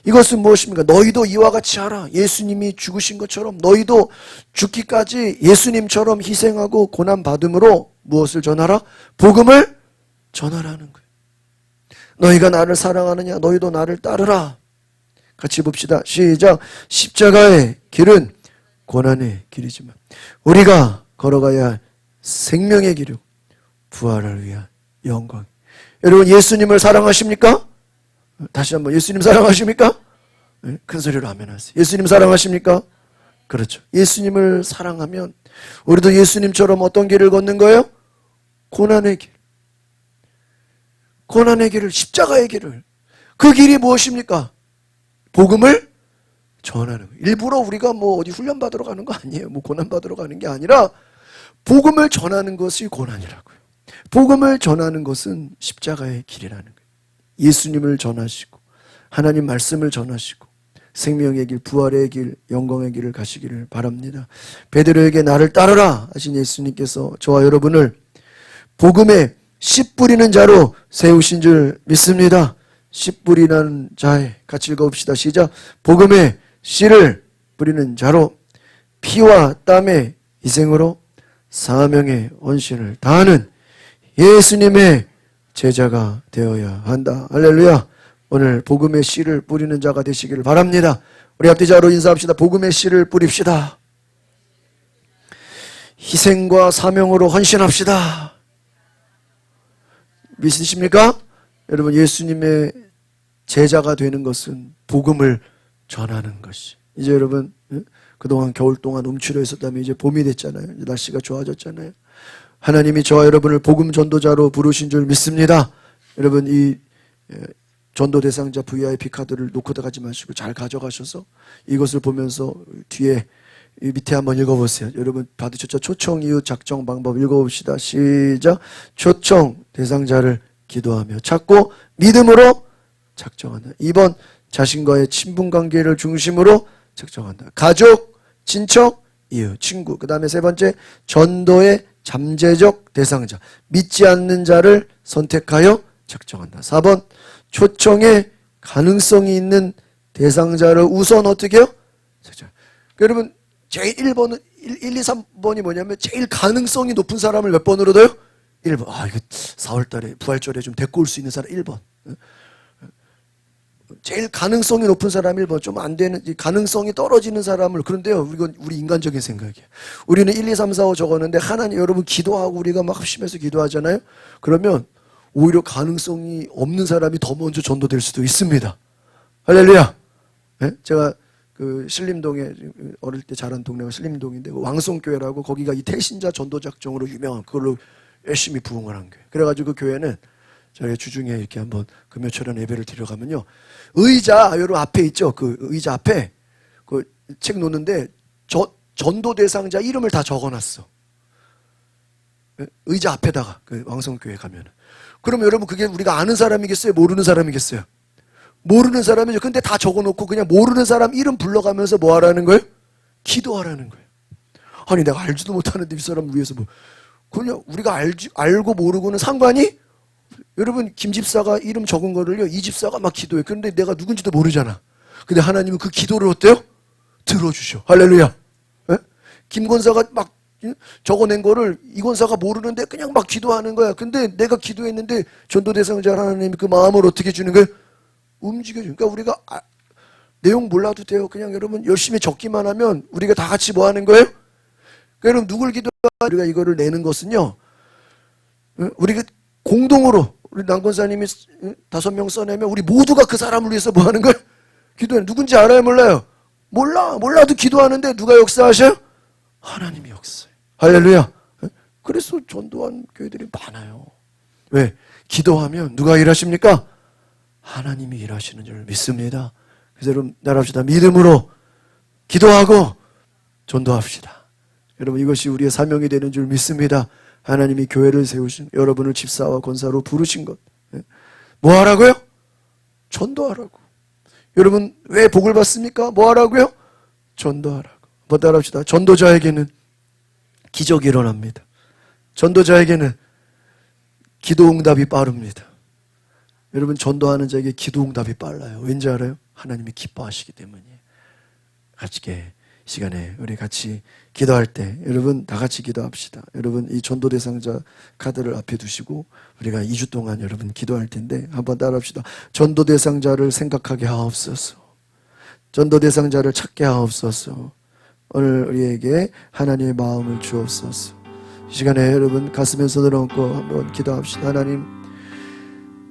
이것은 무엇입니까? 너희도 이와 같이 하라. 예수님이 죽으신 것처럼 너희도 죽기까지 예수님처럼 희생하고 고난받음으로 무엇을 전하라? 복음을 전하라는 거예요. 너희가 나를 사랑하느냐? 너희도 나를 따르라. 같이 봅시다. 시작. 십자가의 길은 고난의 길이지만 우리가 걸어가야 할 생명의 길이요 부활을 위한 영광. 여러분, 예수님을 사랑하십니까? 다시 한번, 예수님 사랑하십니까? 네? 큰 소리로 아멘 하세요. 예수님 사랑하십니까? 그렇죠. 예수님을 사랑하면 우리도 예수님처럼 어떤 길을 걷는 거예요? 고난의 길. 고난의 길을, 십자가의 길을. 그 길이 무엇입니까? 복음을 전하는 거예요. 일부러 우리가 뭐 어디 훈련 받으러 가는 거 아니에요. 뭐 고난 받으러 가는 게 아니라 복음을 전하는 것이 고난이라고요. 복음을 전하는 것은 십자가의 길이라는 거예요. 예수님을 전하시고 하나님 말씀을 전하시고 생명의 길, 부활의 길, 영광의 길을 가시기를 바랍니다. 베드로에게 나를 따르라 하신 예수님께서 저와 여러분을 복음의 씨 뿌리는 자로 세우신 줄 믿습니다. 씨 뿌리는 자에 같이 읽어봅시다. 시작. 복음의 씨를 뿌리는 자로 피와 땀의 희생으로 사명의 헌신을 다하는 예수님의 제자가 되어야 한다. 할렐루야. 오늘 복음의 씨를 뿌리는 자가 되시기를 바랍니다. 우리 앞뒤자로 인사합시다. 복음의 씨를 뿌립시다. 희생과 사명으로 헌신합시다. 믿으십니까? 여러분, 예수님의 제자가 되는 것은 복음을 전하는 것이. 이제 여러분, 그동안 겨울 동안 움츠려 있었다면 이제 봄이 됐잖아요. 이제 날씨가 좋아졌잖아요. 하나님이 저와 여러분을 복음 전도자로 부르신 줄 믿습니다. 여러분, 이 전도 대상자 VIP 카드를 놓고 가지 마시고 잘 가져가셔서 이것을 보면서 뒤에 이 밑에 한번 읽어보세요. 여러분 받으셨죠? 초청 이후 작정 방법 읽어봅시다. 시작. 초청 대상자를 기도하며 찾고 믿음으로 작정한다. 2번 자신과의 친분관계를 중심으로 작정한다. 가족, 친척, 이웃, 친구. 그 다음에 3번째 전도의 잠재적 대상자. 믿지 않는 자를 선택하여 작정한다. 4번 초청의 가능성이 있는 대상자를 우선 어떻게 해요? 여러분 제일 1번은 1, 2, 3번이 뭐냐면 제일 가능성이 높은 사람을 몇 번으로 둬요? 1번. 아, 이거 4월달에 부활절에 좀 데리고 올 수 있는 사람 1번. 제일 가능성이 높은 사람 1번. 좀 안 되는, 가능성이 떨어지는 사람을. 그런데요, 이건 우리 인간적인 생각이에요. 우리는 1, 2, 3, 4, 5 적었는데 하나님, 여러분 기도하고 우리가 막 합심해서 기도하잖아요. 그러면 오히려 가능성이 없는 사람이 더 먼저 전도될 수도 있습니다. 할렐루야. 네? 제가 그 신림동에 어릴 때 자란 동네가 신림동인데 왕송교회라고 거기가 이 태신자 전도작정으로 유명한 그걸로 열심히 부흥을 한 교회. 그래가지고 그 교회는 저희 주중에 이렇게 한번 금요철원 예배를 드려가면요, 의자 여러분 앞에 있죠. 그 의자 앞에 그 책 놓는데 전도 대상자 이름을 다 적어놨어. 의자 앞에다가 그 왕성교회 가면은. 그럼 여러분 그게 우리가 아는 사람이겠어요? 모르는 사람이겠어요? 모르는 사람이죠. 근데 다 적어놓고 그냥 모르는 사람 이름 불러가면서 뭐 하라는 거예요? 기도하라는 거예요. 아니 내가 알지도 못하는데 이 사람 위해서 뭐 그냥 우리가 알고 모르고는 상관이. 여러분 김 집사가 이름 적은 거를요 이 집사가 막 기도해. 그런데 내가 누군지도 모르잖아. 근데 하나님은 그 기도를 어때요? 들어주셔. 할렐루야. 에? 김 권사가 막 적어낸 거를 이 권사가 모르는데 그냥 막 기도하는 거야. 근데 내가 기도했는데 전도 대상자 하나님이 그 마음을 어떻게 주는 거예요? 움직여줘. 그러니까 우리가 내용 몰라도 돼요. 그냥 여러분 열심히 적기만 하면 우리가 다 같이 뭐 하는 거예요? 그러니까 여러분 누굴 기도하고 우리가 이거를 내는 것은요, 우리가 공동으로 우리 남권사님이 5명 써내면 우리 모두가 그 사람을 위해서 뭐 하는 거예요? 기도해. 누군지 알아요? 몰라요? 몰라도 기도하는데 누가 역사하셔요? 하나님이 역사해요. 할렐루야. 그래서 전도한 교회들이 많아요. 왜? 기도하면 누가 일하십니까? 하나님이 일하시는 줄 믿습니다. 그래서 여러분 따라합시다. 믿음으로 기도하고 전도합시다. 여러분 이것이 우리의 사명이 되는 줄 믿습니다. 하나님이 교회를 세우신 여러분을 집사와 권사로 부르신 것. 뭐 하라고요? 전도하라고. 여러분 왜 복을 받습니까? 뭐 하라고요? 전도하라고. 한번 따라합시다. 전도자에게는 기적이 일어납니다. 전도자에게는 기도응답이 빠릅니다. 여러분 전도하는 자에게 기도응답이 빨라요. 왠지 알아요? 하나님이 기뻐하시기 때문이에요. 같이 시간에 우리 같이 기도할 때 여러분 다 같이 기도합시다. 여러분 이 전도 대상자 카드를 앞에 두시고 우리가 2주 동안 여러분 기도할 텐데 한번 따라합시다. 전도 대상자를 생각하게 하옵소서. 전도 대상자를 찾게 하옵소서. 오늘 우리에게 하나님의 마음을 주옵소서. 이 시간에 여러분 가슴에 손을 얹고 한번 기도합시다. 하나님,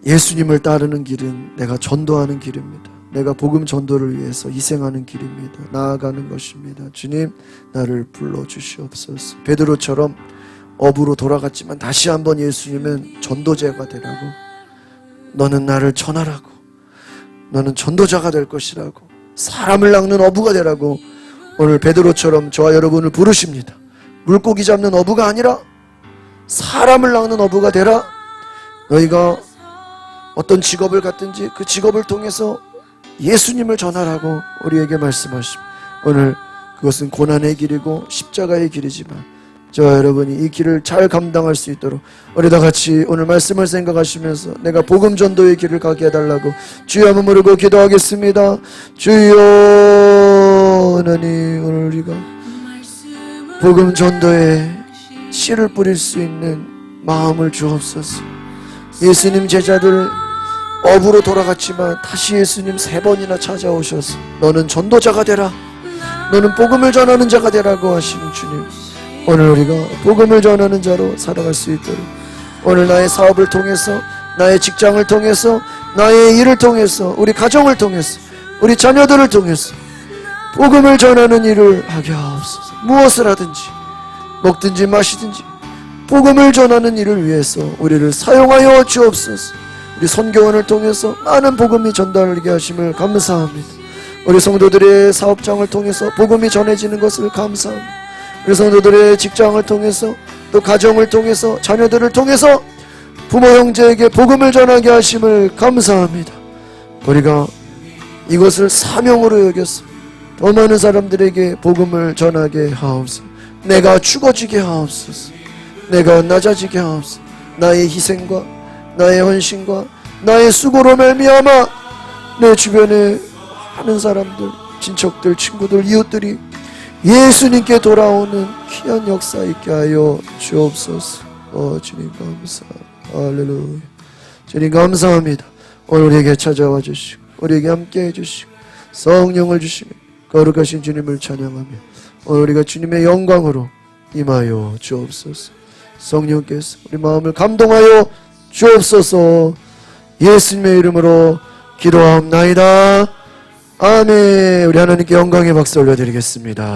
예수님을 따르는 길은 내가 전도하는 길입니다. 내가 복음 전도를 위해서 희생하는 길입니다. 나아가는 것입니다. 주님, 나를 불러주시옵소서. 베드로처럼 업으로 돌아갔지만 다시 한번 예수님은 전도자가 되라고, 너는 나를 전하라고, 너는 전도자가 될 것이라고, 사람을 낚는 어부가 되라고 오늘 베드로처럼 저와 여러분을 부르십니다. 물고기 잡는 어부가 아니라 사람을 낚는 어부가 되라. 너희가 어떤 직업을 갖든지 그 직업을 통해서 예수님을 전하라고 우리에게 말씀하십니다. 오늘 그것은 고난의 길이고 십자가의 길이지만 저와 여러분이 이 길을 잘 감당할 수 있도록 우리 다 같이 오늘 말씀을 생각하시면서 내가 복음 전도의 길을 가게 해달라고 주여 한번 부르고 기도하겠습니다. 주여, 하나님, 오늘 우리가 복음 전도에 씨를 뿌릴 수 있는 마음을 주옵소서. 예수님 제자들 업으로 돌아갔지만 다시 예수님 3번이나 찾아오셔서 너는 전도자가 되라, 너는 복음을 전하는 자가 되라고 하시는 주님, 오늘 우리가 복음을 전하는 자로 살아갈 수 있도록 오늘 나의 사업을 통해서, 나의 직장을 통해서, 나의 일을 통해서, 우리 가정을 통해서, 우리 자녀들을 통해서 복음을 전하는 일을 하게 하옵소서. 무엇을 하든지 먹든지 마시든지 복음을 전하는 일을 위해서 우리를 사용하여 주옵소서. 우리 선교원을 통해서 많은 복음이 전달되게 하심을 감사합니다. 우리 성도들의 사업장을 통해서 복음이 전해지는 것을 감사합니다. 우리 성도들의 직장을 통해서, 또 가정을 통해서, 자녀들을 통해서 부모 형제에게 복음을 전하게 하심을 감사합니다. 우리가 이것을 사명으로 여겨서 더 많은 사람들에게 복음을 전하게 하옵소서. 내가 죽어지게 하옵소서. 내가 낮아지게 하옵소서. 나의 희생과 나의 헌신과 나의 수고로 말미암아 내 주변에 많은 사람들, 친척들, 친구들, 이웃들이 예수님께 돌아오는 귀한 역사 있게 하여 주옵소서. 주님 감사합니다. 할렐루야. 주님 감사합니다. 오늘 우리에게 찾아와 주시고 우리에게 함께 해주시고 성령을 주시며 거룩하신 주님을 찬양하며 오늘 우리가 주님의 영광으로 임하여 주옵소서. 성령께서 우리 마음을 감동하여 주옵소서. 예수님의 이름으로 기도하옵나이다. 아멘. 우리 하나님께 영광의 박수 올려드리겠습니다.